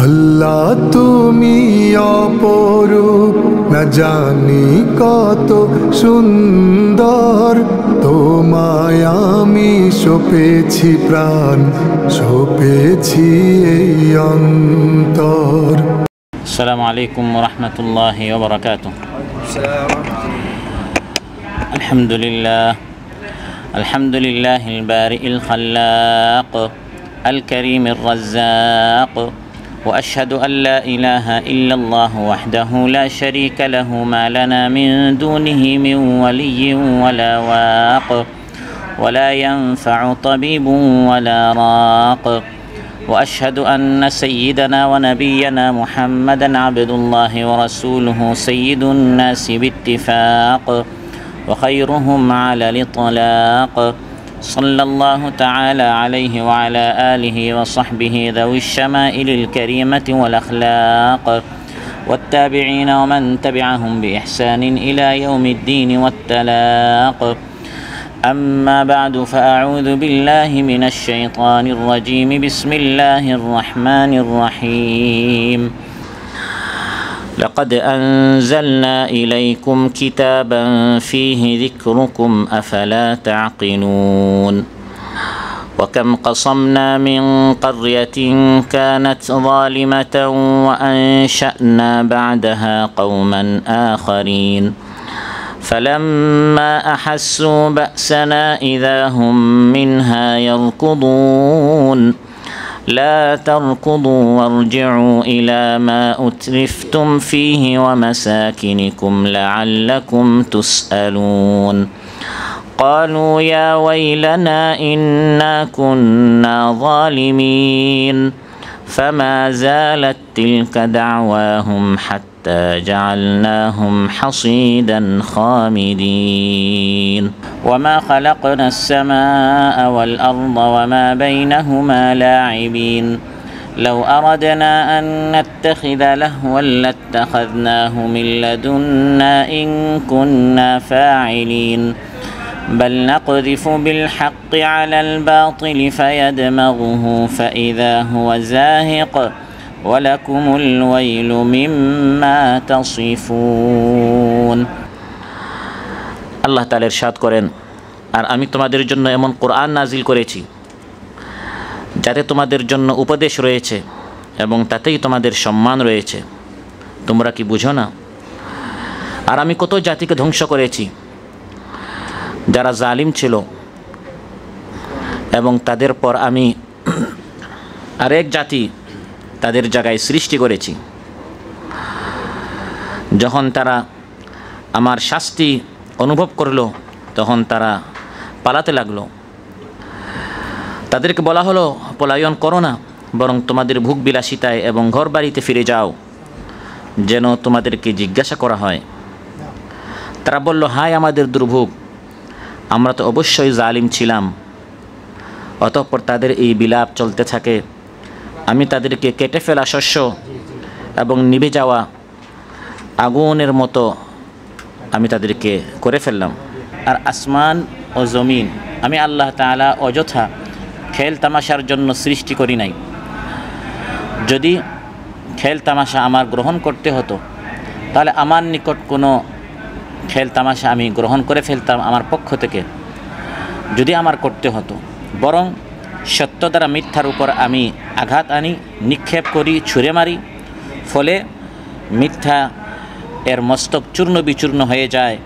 আল্লাহ তুমি অপরূপ, না জানি কত সুন্দর। তোমায় আমি সপেছি প্রাণ, সপেছি এই অন্তর। আসসালামু আলাইকুম ওয়া রাহমাতুল্লাহি ওয়া বারাকাতুহু। আলহামদুলিল্লাহিল বারিইল খাল্লাক আল কারীমির রাজ্জাক ওয়া আশহাদু আল লা ইলাহা ইল্লাল্লাহু ওয়াহদাহু লা শারীকা লাহু মা লানা মিন দুনিহি মিন ওয়ালিয়্যিন ওয়ালা ওয়াক ওয়ালা ইয়ানফা'ু তাবীবুন ওয়ালা রাক। وأشهد أن سيدنا ونبينا محمدًا عبد الله ورسوله سيد الناس باتفاق وخيرهم على الإطلاق، صلى الله تعالى عليه وعلى آله وصحبه ذوي الشمائل الكريمة والأخلاق والتابعين ومن تبعهم بإحسان إلى يوم الدين والتلاق. أما بعد فأعوذ بالله من الشيطان الرجيم. بسم الله الرحمن الرحيم. لقد أنزلنا إليكم كتابا فيه ذكركم أفلا تعقلون. وكم قصمنا من قرية كانت ظالمة وأنشأنا بعدها قوما آخرين فلما أحسوا بأسنا إذا هم منها يركضون. لا تركضوا وارجعوا إلى ما أترفتم فيه ومساكنكم لعلكم تسألون. قالوا يا ويلنا إنا كنا ظالمين فما زالت تلك دعواهم حتى جعلناهم حصيدا خامدين. وما خلقنا السماء والأرض وما بينهما لاعبين. لو أردنا أن نتخذ لهوا لاتخذناه من لدنا إن كنا فاعلين. بل نقذف بالحق على الباطل فيدمغه فإذا هو زاهق ولكم الويل مما تصفون. আল্লাহ তাআলা ইরশাদ করেন, আর আমি তোমাদের জন্য এমন কোরআন নাজিল করেছি যাতে তোমাদের জন্য উপদেশ রয়েছে এবং তাতেই তোমাদের সম্মান রয়েছে। তোমরা কি বুঝো না? আর আমি কত জাতিকে ধ্বংস করেছি যারা জালিম ছিল, এবং তাদের পর আমি আরেক জাতি তাদের জায়গায় সৃষ্টি করেছি। যখন তারা আমার শাস্তি অনুভব করলো তখন তারা পালাতে লাগলো। তাদেরকে বলা হলো, পলায়ন করো না, বরং তোমাদের ভোগ বিলাসিতায় এবং ঘর বাড়িতে ফিরে যাও, যেন তোমাদেরকে জিজ্ঞাসা করা হয়। তারা বলল, হায় আমাদের দুর্ভোগ, আমরা তো অবশ্যই জালিম ছিলাম। অতঃপর তাদের এই বিলাপ চলতে থাকে। আমি তাদেরকে কেটে ফেলা শস্য এবং নিভে যাওয়া আগুনের মতো আমি তাদেরকে করে ফেললাম। আর আসমান ও জমিন আমি আল্লাহ তাআলা অযথা খেল তামাশার জন্য সৃষ্টি করি নাই। যদি খেল তামাশা আমার গ্রহণ করতে হতো তাহলে আমার নিকট কোনো খেল তামাশা আমি গ্রহণ করে ফেলতাম আমার পক্ষ থেকে, যদি আমার করতে হতো। বরং সত্য দ্বারা মিথ্যার উপর আমি আঘাত আনি, নিক্ষেপ করি, ছুঁড়ে মারি, ফলে মিথ্যা এর মস্তক চূর্ণ বিচূর্ণ হয়ে যায়,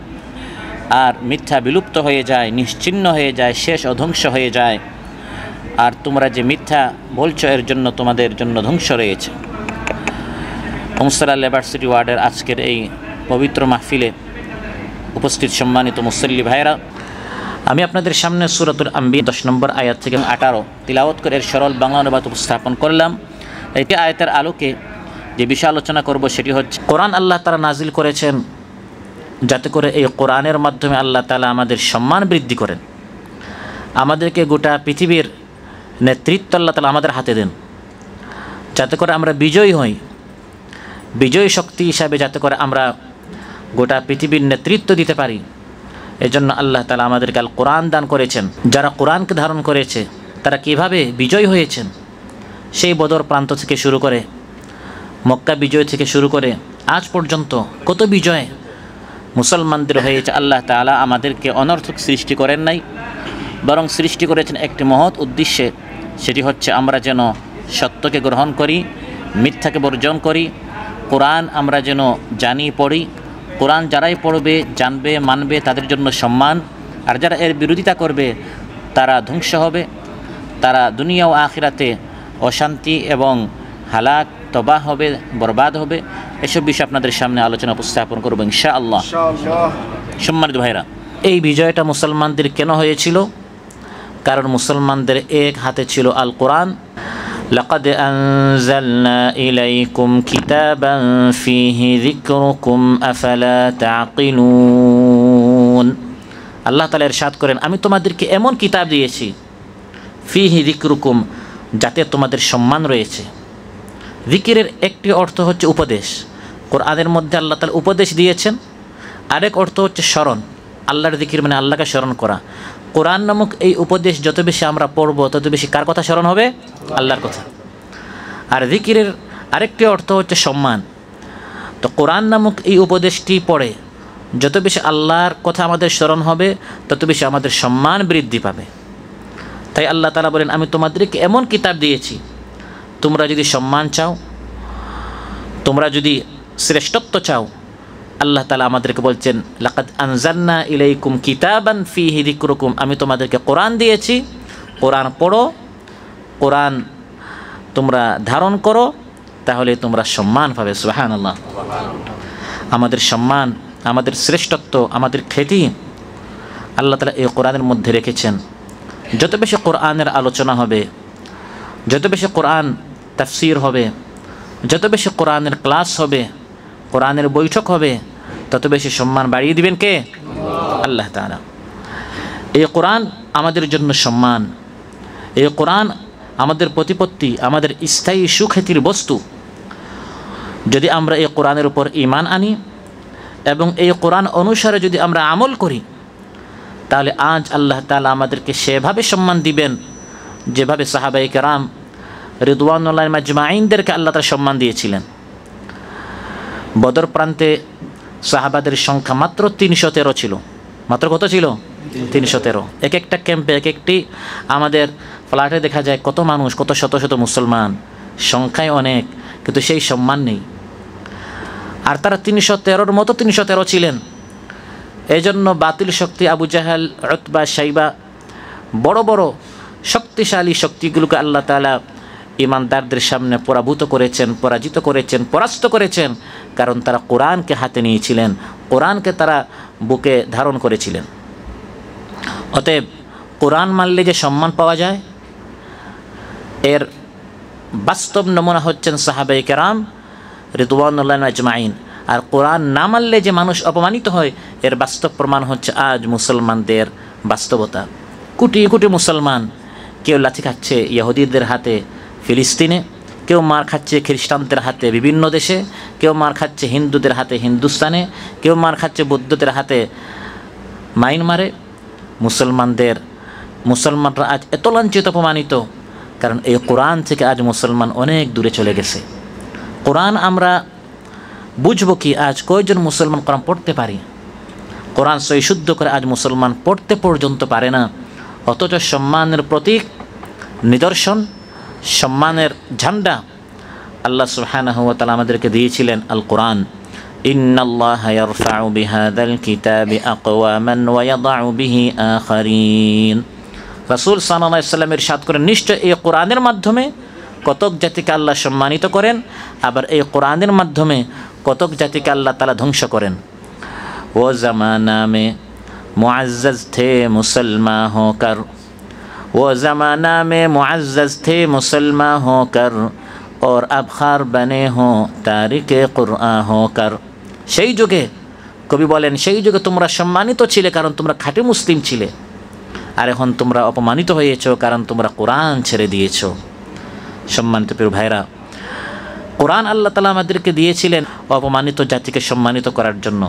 আর মিথ্যা বিলুপ্ত হয়ে যায়, নিশ্চিহ্ন হয়ে যায়, শেষ অধ্বংস হয়ে যায়। আর তোমরা যে মিথ্যা বলছো এর জন্য তোমাদের জন্য ধ্বংস রয়েছে। কৌমসরা লেবার্সিটি ওয়ার্ডের আজকের এই পবিত্র মাহফিলে উপস্থিত সম্মানিত মুসল্লি ভাইরা, আমি আপনাদের সামনে সূরাতুল আম্বিয়া 10 নম্বর আয়াত থেকে 18 তিলাওয়াত করে এর সরল বাংলা অনুবাদ উপস্থাপন করলাম। এই আয়াতের আলোকে যে বিষয় আলোচনা করব সেটি হচ্ছে, কোরআন আল্লাহ তাআলা নাজিল করেছেন যাতে করে এই কোরআনের মাধ্যমে আল্লাহ তাআলা আমাদের সম্মান বৃদ্ধি করেন, আমাদেরকে গোটা পৃথিবীর নেতৃত্ব আল্লাহ তাআলা আমাদের হাতে দেন, যাতে করে আমরা বিজয়ী হই, বিজয়ী শক্তি হিসাবে যাতে করে আমরা গোটা পৃথিবীর নেতৃত্ব দিতে পারি। এজন্য আল্লাহ তাআলা আমাদেরকে আল কোরআন দান করেছেন। যারা কোরআনকে ধারণ করেছে তারা কিভাবে বিজয় হয়েছেন সেই বদর প্রান্ত থেকে শুরু করে মক্কা বিজয় থেকে শুরু করে আজ পর্যন্ত কত বিজয় মুসলমানদের হয়েছে। আল্লাহ তাআলা আমাদেরকে অনর্থক সৃষ্টি করেন নাই, বরং সৃষ্টি করেছেন একটি মহৎ উদ্দেশ্যে। সেটি হচ্ছে আমরা যেন সত্যকে গ্রহণ করি, মিথ্যাকে বর্জন করি, কোরআন আমরা যেন জানি, পড়ি। কোরআন যারাই পড়বে, জানবে, মানবে তাদের জন্য সম্মান, আর যারা এর বিরোধিতা করবে তারা ধ্বংস হবে, তারা দুনিয়া ও আখিরাতে অশান্তি এবং হালাক, তবাহ হবে, বরবাদ হবে। এসব বিষয় আপনাদের সামনে আলোচনা উপস্থাপন করব ইনশাআল্লাহ। সম্মানিত ভাইরা, এই বিজয়টা মুসলমানদের কেন হয়েছিল? কারণ মুসলমানদের এক হাতে ছিল আল কোরআন। লাকাদ আনজালনা ইলাইকুম কিতাবান ফীহি যিকরুকুম আফালা তা'কিলুন। আল্লাহ তাআলা ইরশাদ করেন, আমি তোমাদেরকে এমন কিতাব দিয়েছি, ফীহি যিকরুকুম, যাতে তোমাদের সম্মান রয়েছে। যিকিরের একটি অর্থ হচ্ছে উপদেশ। কোরআনের মধ্যে আল্লাহ তাআলা উপদেশ দিয়েছেন। আরেক অর্থ হচ্ছে স্মরণ। আল্লাহর যিকির মানে আল্লাহকে স্মরণ করা। কোরআন নামক এই উপদেশ যত বেশি আমরা পড়ব, তত বেশি কার কথা স্মরণ হবে? আল্লাহর কথা। আর যিকিরের আরেকটি অর্থ হচ্ছে সম্মান। তো কোরআন নামক এই উপদেশটি পড়ে যত বেশি আল্লাহর কথা আমাদের স্মরণ হবে, তত বেশি আমাদের সম্মান বৃদ্ধি পাবে। তাই আল্লাহ তাআলা বলেন, আমি তোমাদেরকে এমন কিতাব দিয়েছি, তোমরা যদি সম্মান চাও, তোমরা যদি শ্রেষ্ঠত্ব চাও, আল্লাহ তাআলা আমাদেরকে বলছেন, লাকাদ আনজালনা ইলাইকুম কিতাবান ফীহি যিকরুকুম, আমি তোমাদেরকে কোরআন দিয়েছি, কোরআন পড়ো, কোরআন তোমরা ধারণ করো, তাহলে তোমরা সম্মান পাবে। সুবহানাল্লাহ। আমাদের সম্মান, আমাদের শ্রেষ্ঠত্ব, আমাদের খ্যাতি আল্লাহ তাআলা এই কোরআনের মধ্যে রেখেছেন। যত বেশি কোরআনের আলোচনা হবে, যত বেশি কোরআন তাফসীর হবে, যত বেশি কোরআনের ক্লাস হবে, কোরআনের বৈঠক হবে, তত বেশি সম্মান বাড়িয়ে দিবেন কে? আল্লাহ তাআলা। এই কোরআন আমাদের জন্য সম্মান, এই কোরআন আমাদের প্রতিপত্তি, আমাদের স্থায়ী সুখ্যাতির বস্তু। যদি আমরা এই কোরআনের উপর ঈমান আনি এবং এই কোরআন অনুসারে যদি আমরা আমল করি, তাহলে আজ আল্লাহ তাআলা আমাদেরকে সেভাবে সম্মান দিবেন যেভাবে সাহাবায়ে কেরাম রিদওয়ানুল্লাহি মাজমাইনদেরকে আল্লাহ তাআলা সম্মান দিয়েছিলেন। বদর প্রান্তে সাহাবাদের সংখ্যা মাত্র ৩১৩ ছিল। মাত্র কত ছিল? ৩১৩। এক একটা ক্যাম্পে, এক একটি আমাদের ফ্ল্যাটে দেখা যায় কত মানুষ, কত শত শত মুসলমান, সংখ্যায় অনেক, কিন্তু সেই সম্মান নেই। আর তারা ৩১৩-র মতো ৩১৩ ছিলেন। এই জন্য বাতিল শক্তি আবু জাহাল, উতবা, শাইবা, বড় বড় শক্তিশালী শক্তিগুলোকে আল্লাহ তাআলা ইমানদারদের সামনে পরাভূত করেছেন, পরাজিত করেছেন, পরাস্ত করেছেন, কারণ তারা কোরআনকে হাতে নিয়েছিলেন, কোরআনকে তারা বুকে ধারণ করেছিলেন। অতএব কোরআন মানলে যে সম্মান পাওয়া যায়, এর বাস্তব নমুনা হচ্ছেন সাহাবায়ে কেরাম রিদওয়ানুল্লাহি আজমাইন। আর কোরআন না মানলে যে মানুষ অপমানিত হয়, এর বাস্তব প্রমাণ হচ্ছে আজ মুসলমানদের বাস্তবতা। কোটি কোটি মুসলমান, কেউ লাথি খাচ্ছে ইহুদিদের হাতে ফিলিস্তিনে, কেউ মার খাচ্ছে খ্রিস্টানদের হাতে বিভিন্ন দেশে, কেউ মার খাচ্ছে হিন্দুদের হাতে হিন্দুস্তানে, কেউ মার খাচ্ছে বৌদ্ধদের হাতে মায়ানমারে। মুসলমানরা আজ এত লাঞ্ছিত, অপমানিত, কারণ এই কোরআন থেকে আজ মুসলমান অনেক দূরে চলে গেছে। কোরআন আমরা বুঝবো কি? আজ কয়জন মুসলমান কোরআন পড়তে পারি? কোরআন সহি শুদ্ধ করে আজ মুসলমান পড়তে পর্যন্ত পারে না। অথচ সম্মানের প্রতীক, নিদর্শন, সম্মানের ঝান্ডা আল্লাহ সুবহানাহু ওয়া তাআলা আমাদেরকে দিয়েছিলেন আল কোরআন। ইন্নাল্লাহা ইয়ারফাউ বিহাযাল কিতাবি আকওয়ামান ওয়া ইয়াদউ বিহি আখারিন। রাসূল সাল্লাল্লাহু আলাইহি ওয়াসাল্লাম ইরশাদ করেন, নিশ্চয় এই কোরআনের মাধ্যমে কতক জাতিকে আল্লাহ সম্মানিত করেন, আবার এই কোরআনের মাধ্যমে কতক জাতিকে আল্লাহ তাআলা ধ্বংস করেন। ও জামানা মে মুআজ্জাজ থে মুসলমান হোকর, वो ज़माना में मुअज़्ज़ज़ थे मुसलमान होकर और अब खार बने हों तारिक कुरआन होकर। সেই যুগে কবি বলেন, সেই যুগে তোমরা সম্মানিত ছিলে কারণ তোমরা খাঁটি মুসলিম ছিলে, আর এখন তোমরা অপমানিত হয়েছো কারণ তোমরা কোরআন ছেড়ে দিয়েছো। সম্মানিত প্রিয় ভাইরা, কোরআন আল্লাহ তাআলা আমাদেরকে দিয়েছিলেন অপমানিত জাতিকে সম্মানিত করার জন্য,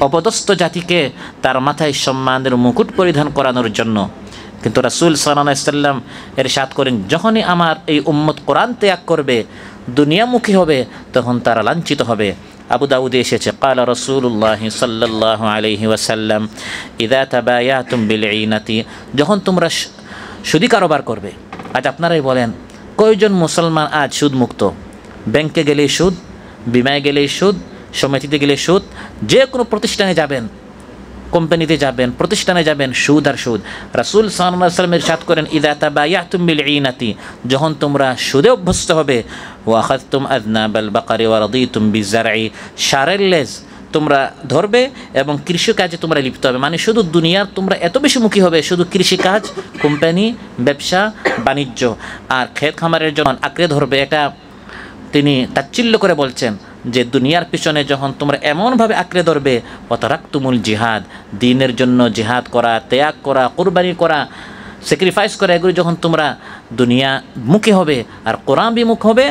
অপদস্থ জাতিকে তার মাথায় সম্মানের মুকুট পরিধান করানোর জন্য। কিন্তু রাসূল সাল্লাল্লাহু আলাইহি ওয়াসাল্লাম ইরশাদ করেন, যখনই আমার এই উম্মত কোরআন ত্যাগ করবে, দুনিয়ামুখী হবে তখন তারা লাঞ্ছিত হবে। আবু দাউদে এসেছে, ক্বালা রাসূলুল্লাহ সাল্লাল্লাহু আলাইহি ওয়াসাল্লাম ইযা তাবায়াতুম বিল ঈনাতি, যখন তোমরা সুদি কারবার করবে। আজ আপনারাই বলেন কয়জন মুসলমান আজ সুদ মুক্ত? ব্যাংকে গেলেই সুদ, বিমায় গেলেই সুদ, সমিতিতে গেলে সুদ, যে কোনো প্রতিষ্ঠানে যাবেন, কোম্পানিতে যাবেন, প্রতিষ্ঠানে যাবেন, সুদ আর সুদ। রাসূল সাল্লাল্লাহু আলাইহি ওয়াসাল্লাম ইরশাদ করেন ইযা তাবায়াতুম বিল ঈনাতি, যখন তোমরা সুদে অভ্যস্ত হবে, ওয়া আখাযতুম আযনাবাল বাকারি ওয়া রাদিতুম বিজারঈ, ষাঁড়ের লেজ তোমরা ধরবে এবং কৃষিকাজে তোমরা লিপ্ত হবে। মানে শুধু দুনিয়ার তোমরা এত বেশি মুখী হবে, শুধু কৃষিকাজ, কোম্পানি, ব্যবসা বাণিজ্য আর ক্ষেত খামারের জন্য আঁকড়ে ধরবে। এটা তিনি তাচ্ছিল্য করে বলছেন যে দুনিয়ার পিছনে যখন তোমরা এমনভাবে আঁকড়ে ধরবে, ওয়াতারাকতুমুল জিহাদ, দ্বীনের জন্য জিহাদ করা, ত্যাগ করা, কুরবানি করা, স্যাক্রিফাইস করা, এগুলো যখন তোমরা দুনিয়া মুখী হবে আর কোরআন বিমুখ হবে,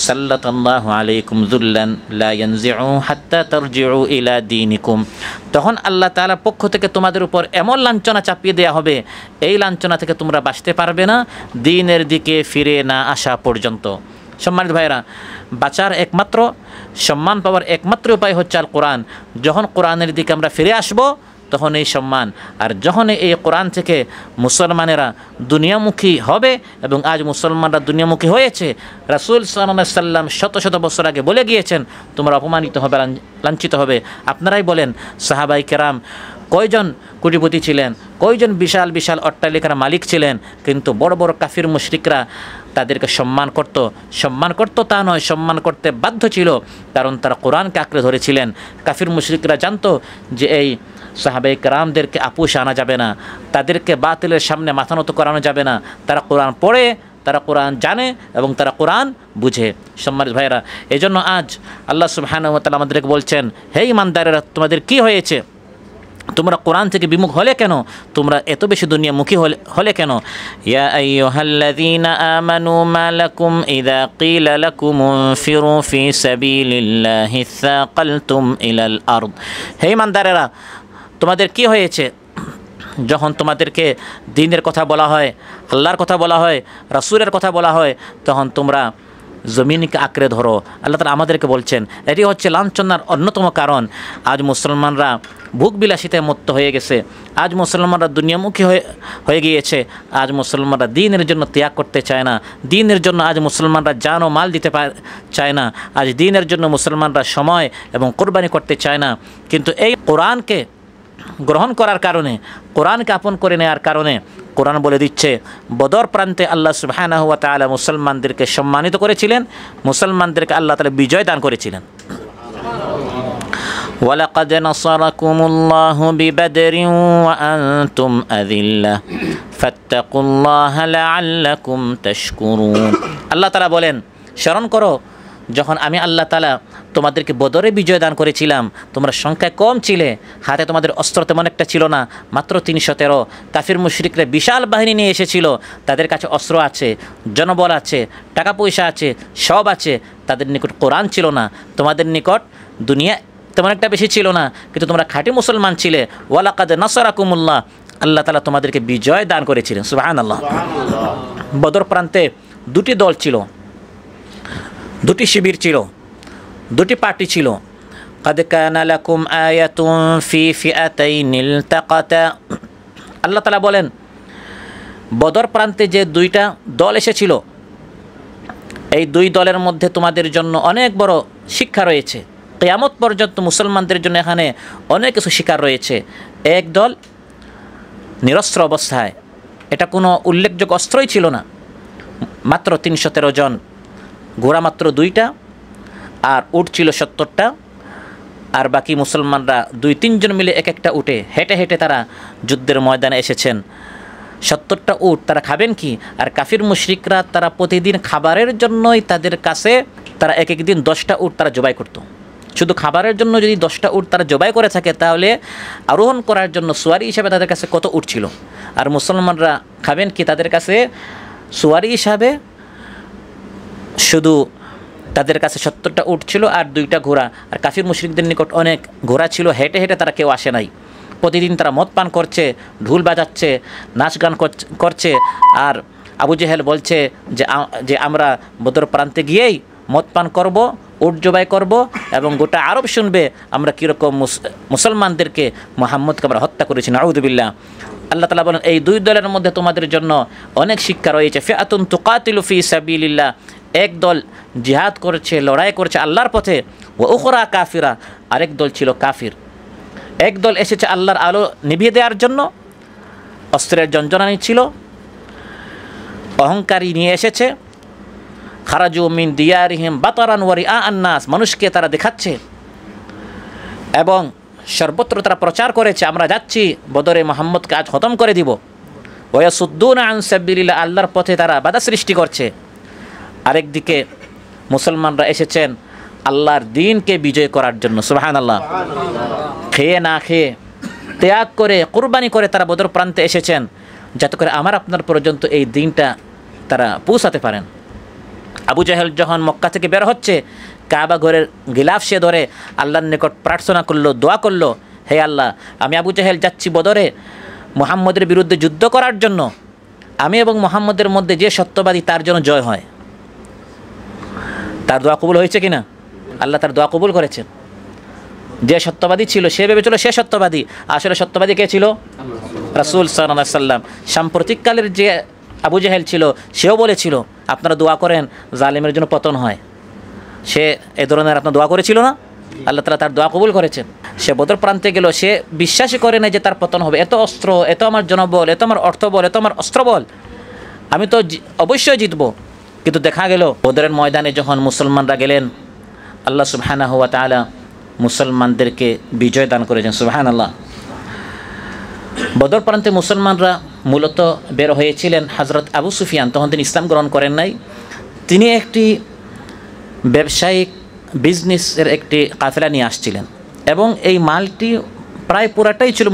সাল্লাল্লাহু আলাইকুম যুল্লান লা ইয়ানজিউ হাত্তা তারজিউ ইলা দীনিকুম, তখন আল্লাহ তাআলার পক্ষ থেকে তোমাদের উপর এমন লাঞ্ছনা চাপিয়ে দেওয়া হবে, এই লাঞ্ছনা থেকে তোমরা বাঁচতে পারবে না দ্বীনের দিকে ফিরে না আসা পর্যন্ত। সম্মানিত ভাইরা, বাঁচার একমাত্র, সম্মান পাওয়ার একমাত্র উপায় হচ্ছে আল কোরআন। যখন কোরআনের দিকে আমরা ফিরে আসব তখন এই সম্মান। আর যখন এই কোরআন থেকে মুসলমানেরা দুনিয়ামুখী হবে, এবং আজ মুসলমানরা দুনিয়ামুখী হয়েছে, রাসূল সাল্লাল্লাহু আলাইহি ওয়াসাল্লাম শত শত বছর আগে বলে গিয়েছেন তোমরা অপমানিত হবে, লাঞ্ছিত হবে। আপনারাই বলেন সাহাবাই কেরাম কয়জন কোটিপতি ছিলেন, কয়জন বিশাল বিশাল অট্টালিকার মালিক ছিলেন, কিন্তু বড় বড় কাফির মুশরিকরা তাদেরকে সম্মান করত তা নয়, সম্মান করতে বাধ্য ছিল, কারণ তারা কোরআনকে আঁকড়ে ধরেছিলেন। কাফির মুশরিকরা জানতো যে এই সাহাবায়ে কেরামদেরকে আপোষ আনা যাবে না, তাদেরকে বাতিলের সামনে মাথা নত করানো যাবে না। তারা কোরআন পড়ে, তারা কোরআন জানে এবং তারা কোরআন বুঝে। সম্মানিত ভাইরা, এই জন্য আজ আল্লাহ সুবহানাহু ওয়া তাআলা আমাদেরকে বলছেন, হে ঈমানদারেরা, তোমাদের কি হয়েছে? তোমরা কোরআন থেকে বিমুখ হলে কেন? তোমরা এত বেশি দুনিয়ামুখী হলে কেন? ইয়া আইয়ুহাল্লাযীনা আমানু মা লাকুম ইযা ক্বিলা লাকুম ইনফিরু ফি সাবিলিল্লাহি সাকালতুম ইলাল আরদ, হে ঈমানদারেরা, তোমাদের কি হয়েছে? যখন তোমাদেরকে দ্বীনের কথা বলা হয়, আল্লাহর কথা বলা হয়, রাসূলের কথা বলা হয়, তখন তোমরা জমিনকে আঁকড়ে ধরো। আল্লাহ তাআলা আমাদেরকে বলছেন, এটি হচ্ছে লাঞ্ছনার অন্যতম কারণ। আজ মুসলমানরা ভোগ বিলাসিতায় মত্ত হয়ে গেছে, আজ মুসলমানরা দুনিয়ামুখী হয়ে গিয়েছে, আজ মুসলমানরা দ্বীনের জন্য ত্যাগ করতে চায় না, দ্বীনের জন্য আজ মুসলমানরা জান ও মাল দিতে চায় না, আজ দ্বীনের জন্য মুসলমানরা সময় এবং কোরবানি করতে চায় না। কিন্তু এই কোরআনকে গ্রহণ করার কারণে, কোরআনকে আপন করে নেওয়ার কারণে কোরআন বলে দিচ্ছে, বদর প্রান্তে আল্লাহ সুবহানাহু ওয়া তাআলা মুসলমানদেরকে সম্মানিত করেছিলেন, মুসলমানদেরকে আল্লাহ তাআলা বিজয় দান করেছিলেন। ওয়ালাকাদ নাসারাকুমুল্লাহু বিবাদরিন ওয়া আনতুম আযিল্লাহ ফাত্তাকুল্লাহা লাআল্লাকুম তাশকুরুন। আল্লাহ তাআলা বলেন, স্মরণ করো যখন আমি আল্লাহ তাআলা তোমাদেরকে বদরে বিজয় দান করেছিলাম, তোমরা সংখ্যায় কম ছিলে, হাতে তোমাদের অস্ত্র তেমন একটা ছিল না, মাত্র 313। কাফির মুশরিকরা বিশাল বাহিনী নিয়ে এসেছিল, তাদের কাছে অস্ত্র আছে, জনবল আছে, টাকা পয়সা আছে, সব আছে, তাদের নিকট কোরআন ছিল না। তোমাদের নিকট দুনিয়া তেমন একটা বেশি ছিল না, কিন্তু তোমরা খাঁটি মুসলমান ছিলে। ওয়ালাকাদ নাসারাকুমুল্লাহ, আল্লাহ তাআলা তোমাদেরকে বিজয় দান করেছিলেন। সুবহানাল্লাহ। বদর প্রান্তে দুটি দল ছিল, দুটি শিবির ছিল, দুটি পার্টি ছিল। قد كان لكم آية في فئتين التقتا, আল্লাহ তাআলা বলেন বদর প্রান্তে যে দুইটা দল এসেছিল, এই দুই দলের মধ্যে তোমাদের জন্য অনেক বড় শিক্ষা রয়েছে। কিয়ামত পর্যন্ত মুসলমানদের জন্য এখানে অনেক কিছু শিকার রয়েছে। এক দল নিরস্ত্র অবস্থায়, এটা কোনো উল্লেখযোগ্য অস্ত্রই ছিল না, মাত্র 313 জন, ঘোড়া মাত্র 2টা, আর উট ছিল 70টা, আর বাকি মুসলমানরা 2-3 জন মিলে এক একটা উটে হেঁটে হেঁটে তারা যুদ্ধের ময়দানে এসেছেন। 70টা উট তারা খাবেন কি? আর কাফির মুশরিকরা তারা প্রতিদিন খাবারের জন্যই তাদের কাছে তারা এক এক দিন 10টা উট তারা জবাই করত। শুধু খাবারের জন্য যদি 10টা উট তারা জবাই করে থাকে, তাহলে আরোহণ করার জন্য সোয়ারি হিসাবে তাদের কাছে কত উট ছিল। আর মুসলমানরা খাবেন কি? তাদের কাছে সোয়ারি হিসাবে শুধু তাদের কাছে 70টা উট ছিল আর 2টা ঘোড়া। আর কাফির মুশরিকদের নিকট অনেক ঘোড়া ছিল, হেঁটে হেঁটে তারা কেউ আসে নাই। প্রতিদিন তারা মদ পান করছে, ঢোল বাজাচ্ছে, নাচ গান করছে। আর আবু জেহেল বলছে যে আমরা বদর প্রান্তে গিয়েই মদ পান করব, উট জবাই করব এবং গোটা আরব শুনবে আমরা কীরকম মুসলমানদেরকে মুহাম্মদকে আমরা হত্যা করেছি। নাউযুবিল্লাহ। আল্লাহ তাআলা বলেন এই দুই দলের মধ্যে তোমাদের জন্য অনেক শিক্ষা রয়েছে। ফিআতুন তুকাতিলু ফি সাবিলিল্লাহ, এক দল জিহাদ করেছে, লড়াই করেছে আল্লাহর পথে, ওয়া উখরা কাফিরা, আরেক দল ছিল কাফির। এক দল এসেছে আল্লাহর আলো নিভিয়ে দেওয়ার জন্য, অস্ত্রের ঝনঝনানি ছিল, অহংকারী নিয়ে এসেছে। খারাজু মিন দিয়ারিহিম বাতারান ওয়া রিআআন নাস, মানুষকে তারা দেখাচ্ছে এবং সর্বত্র তারা প্রচার করেছে আমরা যাচ্ছি বদরে মুহাম্মদকে আজ খতম করে দিব। ওয়া ইয়াসুদ্দুনা আন সাবিলিল্লাহ, আল্লাহর পথে তারা বাধা সৃষ্টি করছে। আরেকদিকে মুসলমানরা এসেছেন আল্লাহর দ্বীনকে বিজয় করার জন্য। সুবহানাল্লাহ। খেয়ে না খেয়ে ত্যাগ করে কুরবানি করে তারা বদর প্রান্তে এসেছেন যাতে করে আমার আপনার পর্যন্ত এই দিনটা তারা পৌঁছাতে পারেন। আবু জাহেল যখন মক্কা থেকে বের হচ্ছে, কাবা ঘরের গিলাফ সে ধরে আল্লাহর নিকট প্রার্থনা করলো, দোয়া করলো, হে আল্লাহ, আমি আবু জাহেল যাচ্ছি বদরে মুহাম্মদের বিরুদ্ধে যুদ্ধ করার জন্য, আমি এবং মুহাম্মদের মধ্যে যে সত্যবাদী তার জন্য জয় হয়। তার দোয়া কবুল হয়েছে কিনা? আল্লাহ তার দোয়া কবুল করেছেন। যে সত্যবাদী ছিল সে ভেবেছিল সে সত্যবাদী, আসলে সত্যবাদী কে ছিল? রাসূল সাল্লাল্লাহু আলাইহি সাল্লাম। সাম্প্রতিককালের যে আবু জাহেল ছিল সেও বলেছিল আপনারা দোয়া করেন জালিমের জন্য পতন হয়। সে এ ধরনের আপনার দোয়া করেছিল না? আল্লাহ তাআলা তার দোয়া কবুল করেছেন। সে বদর প্রান্তে গেল, সে বিশ্বাসই করে না যে তার পতন হবে। এত অস্ত্র, এত আমার জনবল, এত আমার অর্থবল, এত আমার অস্ত্রবল, আমি তো অবশ্যই জিতব। কিন্তু দেখা গেল বদরের ময়দানে যখন মুসলমানরা গেলেন, আল্লাহ সুবহানাহু ওয়া তাআলা মুসলমানদেরকে বিজয় দান করেছেন। সুবহানাল্লাহ। বদর প্রান্তে মুসলমানরা মূলত বের হয়েছিলেন। হযরত আবু সুফিয়ান তখন তিনি ইসলাম গ্রহণ করেন নাই। তিনি একটি ব্যবসায়িক বিজনেসের একটি কাফেলা নিয়ে আসছিলেন এবং এই মালটি প্রায় পুরাটাই ছিল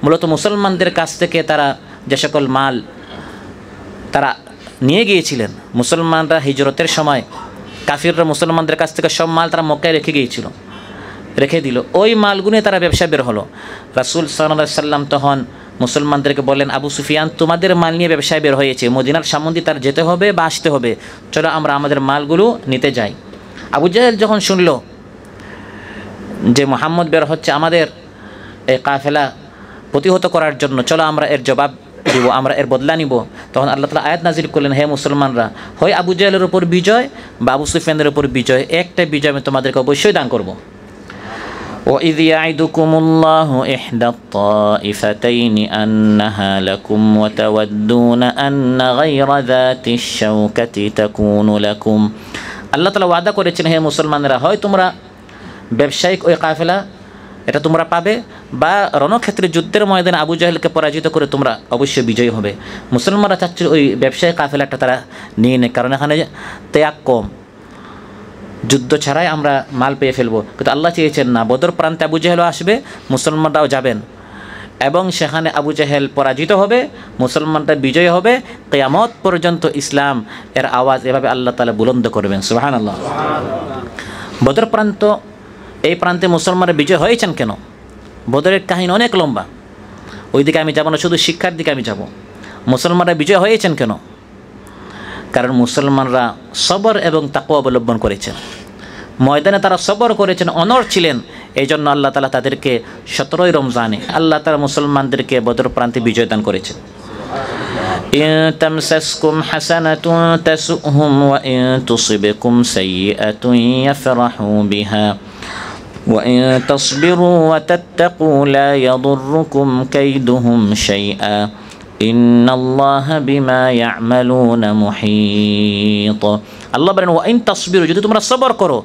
মূলত মুসলমানদের কাছ থেকে তারা যে সকল মাল তারা নিয়ে গিয়েছিলেন। মুসলমানরা হিজরতের সময় কাফিররা মুসলমানদের কাছ থেকে সব মাল তারা মক্কায় রেখে দিল। ওই মালগুলো তারা ব্যবসা বের হলো। রাসূল সাল্লাল্লাহু আলাইহি সাল্লাম তখন মুসলমানদেরকে বললেন, আবু সুফিয়ান তোমাদের মাল নিয়ে ব্যবসায় বের হয়েছে, মদিনার সামনে তার যেতে হবে বা আসতে হবে, চলো আমরা আমাদের মালগুলো নিতে যাই। আবু জাহেল যখন শুনল যে মুহাম্মদ বের হচ্ছে আমাদের এই কাফেলা প্রতিহত করার জন্য, চলো আমরা এর জবাব দিব, আমরা এর বদলা নিব, তখন আল্লাহ তাআলা আয়াত নাজিল করলেন, হে মুসলমানরা, হয় আবু জাহেলের উপর বিজয় বা আবু সুফিয়ানের উপর বিজয়, একটা বিজয় আমি তোমাদেরকে অবশ্যই দান করব। وَإِذْ يَعِدُكُمُ اللَّهُ إِحْدَى الطَّائِفَتَيْنِ أَنَّهَا لَكُمْ وَتَوَدُّونَ أَنَّ غَيْرَ ذَاتِ الشَّوْكَةِ تَكُونُ لَكُمْ। আল্লাহ তাআলা ওয়াদা করেছেন, হে মুসলমানেরা, হয় তোমরা ব্যবসায়িক ওই কাফেলা এটা তোমরা পাবে বা রণক্ষেত্রে যুদ্ধের ময়দানে আবু জাহেলকে পরাজিত করে তোমরা অবশ্যই বিজয়ী হবে। মুসলমানরা চাচ্ছিল ওই ব্যবসায়িক কাফেলাটা তারা নিয়ে নেয়, কারণ এখানে ত্যাগ কম, যুদ্ধ ছাড়াই আমরা মাল পেয়ে ফেলবো। কিন্তু আল্লাহ চেয়েছেন না, বদর প্রান্তে আবু জাহেলও আসবে, মুসলমানরাও যাবেন এবং সেখানে আবু জাহেল পরাজিত হবে, মুসলমানরা বিজয়ী হবে, কিয়ামত পর্যন্ত ইসলাম এর আওয়াজ এভাবে আল্লাহ তাআলা বুলন্দ করবেন। সুবহানাল্লাহ। বদর প্রান্ত, এই প্রান্তে মুসলমানরা বিজয় হয়েছেন কেন? বদরের কাহিনী অনেক লম্বা, ওই দিকে আমি যাব না, শুধু শিক্ষার দিকে আমি যাব। মুসলমানরা বিজয় হয়েছেন কেন? কারণ মুসলমানরা সবর এবং তাকওয়া অবলম্বন করেছেন, ময়দানে তারা সবর করেছেন, অনড় ছিলেন। এই জন্য আল্লাহ তাআলা তাদেরকে 17ই রমজানে আল্লাহ তাআলা মুসলমানদেরকে বদর প্রান্তে বিজয় দান করেছেন। ইন তামসাসকুম হাসানাতুন তাসুহুম ওয়া ইন তুসিবকুম সাইয়্যাতুন ইয়াফরাহু বিহা ওয়া ইন তাসবিরু ওয়া তাত্তাকু লা ইয়াদুররুকুম কাইদুহুম শাইআ ইন্নাল্লাহা বিমা ইয়ামালুনা মুহীত। আল্লাহ বলেন, ওয়া ইন তাসবিরু, যদি তোমরা সবর করো,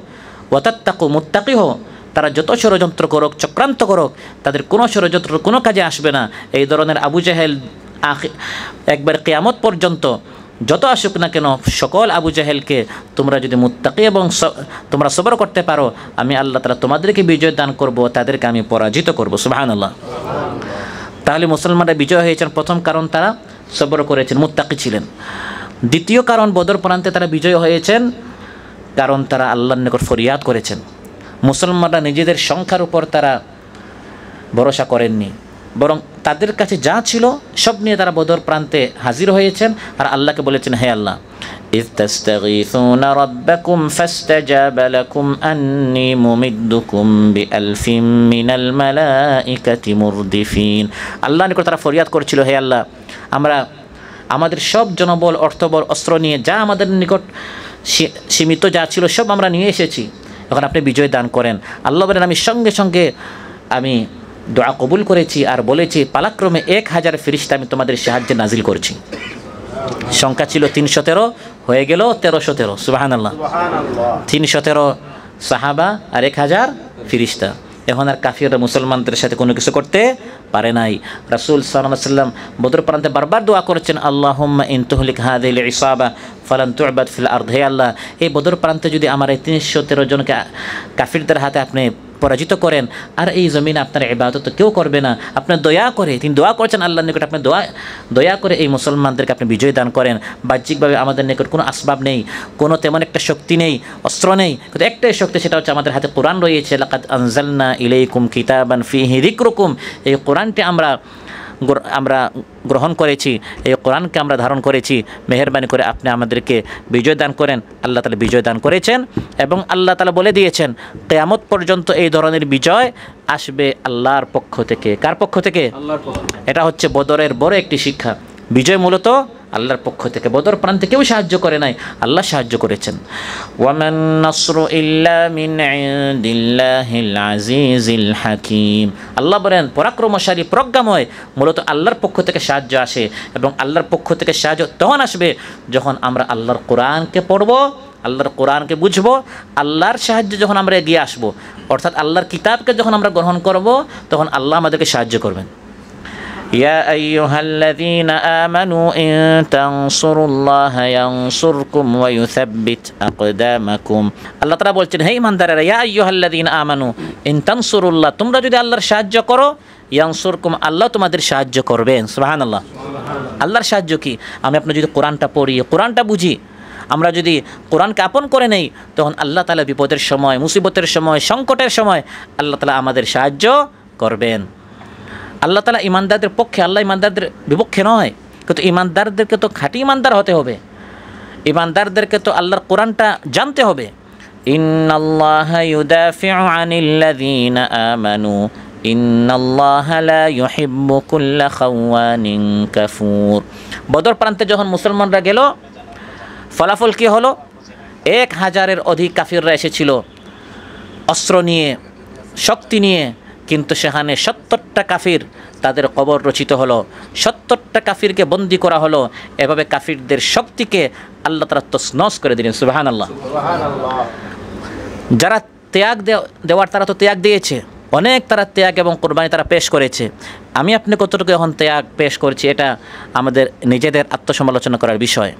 ওয়া তাত্তাকু, মুত্তাকি হও, তারা যত ষড়যন্ত্র করুক, চক্রান্ত করুক, তাদের কোনো ষড়যন্ত্র কোনো কাজে আসবে না। এই ধরনের আবু জাহেল একবার কিয়ামত পর্যন্ত যত আসুক না কেন, সকল আবু জাহেলকে তোমরা যদি মুত্তাকি এবং তোমরা সবর করতে পারো, আমি আল্লাহ তাআলা তোমাদেরকে বিজয় দান করব, তাদেরকে আমি পরাজিত করব। সুবহানাল্লাহ। তাহলে মুসলমানরা বিজয় হয়েছেন, প্রথম কারণ তারা সবর করেছেন, মুত্তাকি ছিলেন। দ্বিতীয় কারণ, বদর প্রান্তে তারা বিজয় হয়েছেন কারণ তারা আল্লাহর নিকট ফরিয়াদ করেছেন। মুসলমানরা নিজেদের সংখ্যার উপর তারা ভরসা করেননি, বরং তাদের কাছে যা ছিল সব নিয়ে তারা বদর প্রান্তে হাজির হয়েছেন আর আল্লাহকে বলেছেন, হে আল্লাহ, إذ تستغيثون ربكم فاستجاب لكم أني ممدكم بألف من الملائكة مردفين আল্লাহ নিকট তারা ফরিয়াদ করছিল, হে আল্লাহ, আমরা আমাদের সব জনবল, অর্থবল, অস্ত্র নিয়ে যা আমাদের নিকট সীমিত যা ছিল সব আমরা নিয়ে এসেছি, এখন আপনি বিজয় দান করেন। আল্লাহ বলেন, আমি সঙ্গে সঙ্গে আমি দোয়া কবুল করেছি আর বলেছি পালাক্রমে 1000 ফেরেশতা আমি তোমাদের সাহায্যে নাজিল করছি। সংখ্যা ছিল 313, হয়ে গেল 1313। সুবহানাল্লাহ। 313 সাহাবা আর 1000 ফেরেশতা। এখন আর কাফিররা মুসলমানদের সাথে কোনো কিছু করতে পারে নাই। রাসূল সাল্লাল্লাহু আলাইহি ওয়াসাল্লাম বদর প্রান্তে বারবার দোয়া করেছেন, আল্লাহুম্মা ইন তুহলিক হাযিহিল ইসাবা ফালান তু'বাদ ফিল আরদ। হে আল্লাহ, এই বদর প্রান্তে যদি আমার এই 313 জনকে কাফিরদের হাতে আপনি পরাজিত করেন আর এই জমিনে আপনার ইবাদত কেউ করবে না, আপনি দয়া করে, তিনি দোয়া করেছেন আল্লাহর নিকট, আপনি দয়া করে এই মুসলমানদেরকে আপনি বিজয় দান করেন। বাহ্যিকভাবে আমাদের নিকট কোনো আসবাব নেই, কোনো তেমন একটা শক্তি নেই, অস্ত্র নেই, কিন্তু একটাই শক্তি, সেটা হচ্ছে আমাদের হাতে কোরআন রয়েছে। লাকাদ আনজালনা ইলাইকুম কিতাবান ফীহি যিকরুকুম। এই কোরআনটি আমরা গ্রহণ করেছি, এই কোরআনকে আমরা ধারণ করেছি, মেহেরবানি করে আপনি আমাদেরকে বিজয় দান করেন। আল্লাহ তাআলা বিজয় দান করেছেন এবং আল্লাহ তাআলা বলে দিয়েছেন কিয়ামত পর্যন্ত এই ধরনের বিজয় আসবে আল্লাহর পক্ষ থেকে। কার পক্ষ থেকে? আল্লাহর পক্ষ। এটা হচ্ছে বদরের বড় একটি শিক্ষা। বিজয় মূলত আল্লাহর পক্ষ থেকে। বদর প্রান্তে কেউ সাহায্য করে নাই, আল্লাহ সাহায্য করেছেন। ওয়ামান নাসরু ইল্লা মিন ইনদিল্লাহিল আজিজিল হাকীম। আল্লাহ বলেন পরাক্রমশালী, প্রজ্ঞাময়, মূলত আল্লাহর পক্ষ থেকে সাহায্য আসে এবং আল্লাহর পক্ষ থেকে সাহায্য তখন আসবে যখন আমরা আল্লাহর কোরআনকে পড়ব, আল্লাহর কোরআনকে বুঝবো, আল্লাহর সাহায্যে যখন আমরা এগিয়ে আসবো, অর্থাৎ আল্লাহর কিতাবকে যখন আমরা গ্রহণ করব, তখন আল্লাহ আমাদেরকে সাহায্য করবেন। يا أيها الذين آمنوا إن تنصروا الله ينصركم ويثبت أقدامكم। আল্লাহ তাআলা বলছেন, হে ঈমানদারেরা, ইয়া আইয়ুহাল্লাযীনা আমানু ইন তানসুরুল্লাহ, তোমরা যদি আল্লাহর সাহায্য করো, ইয়ানসুরকুম, আল্লাহ তোমাদের সাহায্য করবেন। সুবহানাল্লাহ। আল্লাহর সাহায্য কি? আমি আপনি যদি কোরআনটা পড়ি, কোরআনটা বুঝি, আমরা যদি কোরআনকে আপন করে নেই, তখন আল্লাহ তাআলা বিপদের সময়, মুসিবতের সময়, সংকটের সময় আল্লাহ তাআলা আমাদের সাহায্য করবেন। আল্লাহ তাআলা ইমানদারদের পক্ষে, আল্লাহ ইমানদারদের বিপক্ষে নয়, কিন্তু ইমানদারদেরকে তো খাঁটি ইমানদার হতে হবে, ইমানদারদেরকে তো আল্লাহর কোরআনটা জানতে হবে। ইন্নাল্লাহা ইউদাফিউ আনিল্লাযীনা আমানু ইন্নাল্লাহা লা ইউহিব্বু কুল্লা খাওয়ানিন কাফুর। বদর প্রান্তে যখন মুসলমানরা গেল, ফলাফল কী হলো? 1000-এর অধিক কাফিররা এসেছিল অস্ত্র নিয়ে, শক্তি নিয়ে, কিন্তু সেখানে 70টা কাফির, তাদের কবর রচিত হলো, 70টা কাফিরকে বন্দী করা হলো। এভাবে কাফিরদের শক্তিকে আল্লাহ তাআলা তছনছ করে দিলেন। সুবহানাল্লাহ। যারা ত্যাগ দেওয়ার, তারা তো ত্যাগ দিয়েছে, অনেক তারা ত্যাগ এবং কোরবানি তারা পেশ করেছে। আমি আপনি কতটুকু এখন ত্যাগ পেশ করছি, এটা আমাদের নিজেদের আত্মসমালোচনা করার বিষয়।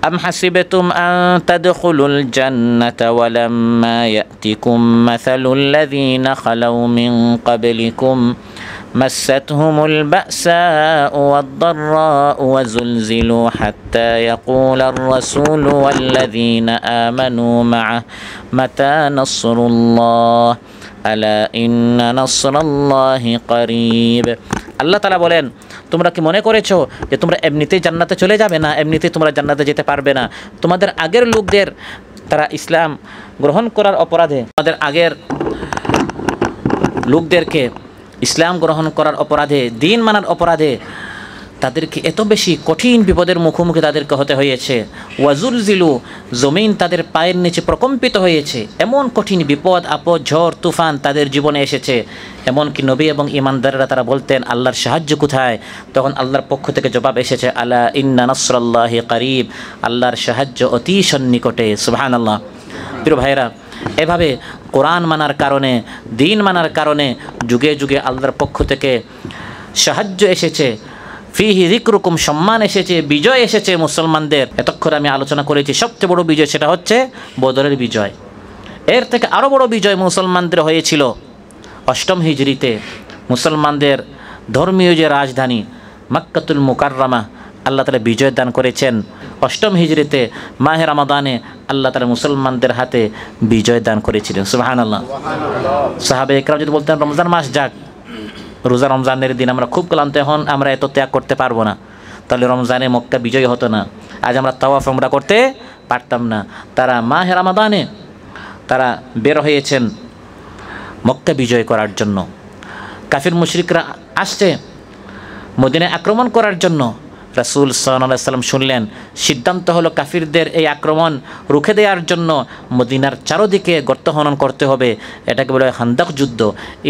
أم حسبتم أن تدخلوا الجنة ولما يأتكم مثل الذين خلوا من قبلكم مستهم البأساء والضراء وزلزلوا حتى يقول الرسول والذين آمنوا معه متى نصر الله ألا إن نصر الله قريب। আল্লাহ তাআলা বলেন, তোমরা কি মনে করেছো যে তোমরা এমনিতেই জান্নাতে চলে যাবে? না, এমনিতেই তোমরা জান্নাতে যেতে পারবে না। তোমাদের আগের লোকদের, তারা ইসলাম গ্রহণ করার অপরাধে, তোমাদের আগের লোকদেরকে ইসলাম গ্রহণ করার অপরাধে, দিন মানার অপরাধে তাদেরকে এত বেশি কঠিন বিপদের মুখোমুখি তাদেরকে হতে হয়েছে। ওয়াজুলজিলু, জমিন তাদের পায়ের নিচে প্রকম্পিত হয়েছে। এমন কঠিন বিপদ আপদ, ঝড় তুফান তাদের জীবনে এসেছে। এমনকি নবী এবং ইমানদাররা তারা বলতেন, আল্লাহর সাহায্য কোথায়? তখন আল্লাহর পক্ষ থেকে জবাব এসেছে, আলা ইন্না নাসরাল্লাহি করিব, আল্লাহর সাহায্য অতি সন্নিকটে। সুবহানাল্লাহ। প্রিয় ভাইরা, এভাবে কোরআন মানার কারণে, দিন মানার কারণে যুগে যুগে আল্লাহর পক্ষ থেকে সাহায্য এসেছে, ফিহি যিকরুকুম, সম্মান এসেছে, বিজয় এসেছে মুসলমানদের। এতক্ষণ আমি আলোচনা করেছি সবচেয়ে বড় বিজয়, সেটা হচ্ছে বদরের বিজয়। এর থেকে আরও বড় বিজয় মুসলমানদের হয়েছিল 8ম হিজরিতে। মুসলমানদের ধর্মীয় যে রাজধানী মক্কাতুল মুকাররমা, আল্লাহ তাআলা বিজয় দান করেছেন 8ম হিজরিতে, মাহে রমাদানে আল্লাহ তাআলা মুসলমানদের হাতে বিজয় দান করেছিলেন। সুবহানাল্লাহ। সাহাবে একরাম যদি বলতেন রমজান মাস যাক, রোজা রমজানের দিন আমরা খুব ক্লান্ত, এখন আমরা এত ত্যাগ করতে পারবো না, তাহলে রমজানে মক্কা বিজয় হতো না। আজ আমরা তাওয়াফ উমরা করতে পারতাম না। তারা মাহে রমাদানে তারা বের হয়েছেন মক্কা বিজয় করার জন্য। কাফির মুশরিকরা আসছে মদিনায় আক্রমণ করার জন্য। রাসূল সাল্লাল্লাহু আলাইহি ওয়াসাল্লাম শুনলেন, সিদ্ধান্ত হলো কাফিরদের এই আক্রমণ রুখে দেওয়ার জন্য মদিনার চারদিকে গর্ত খনন করতে হবে। এটাকে বলা হয় খান্দক যুদ্ধ।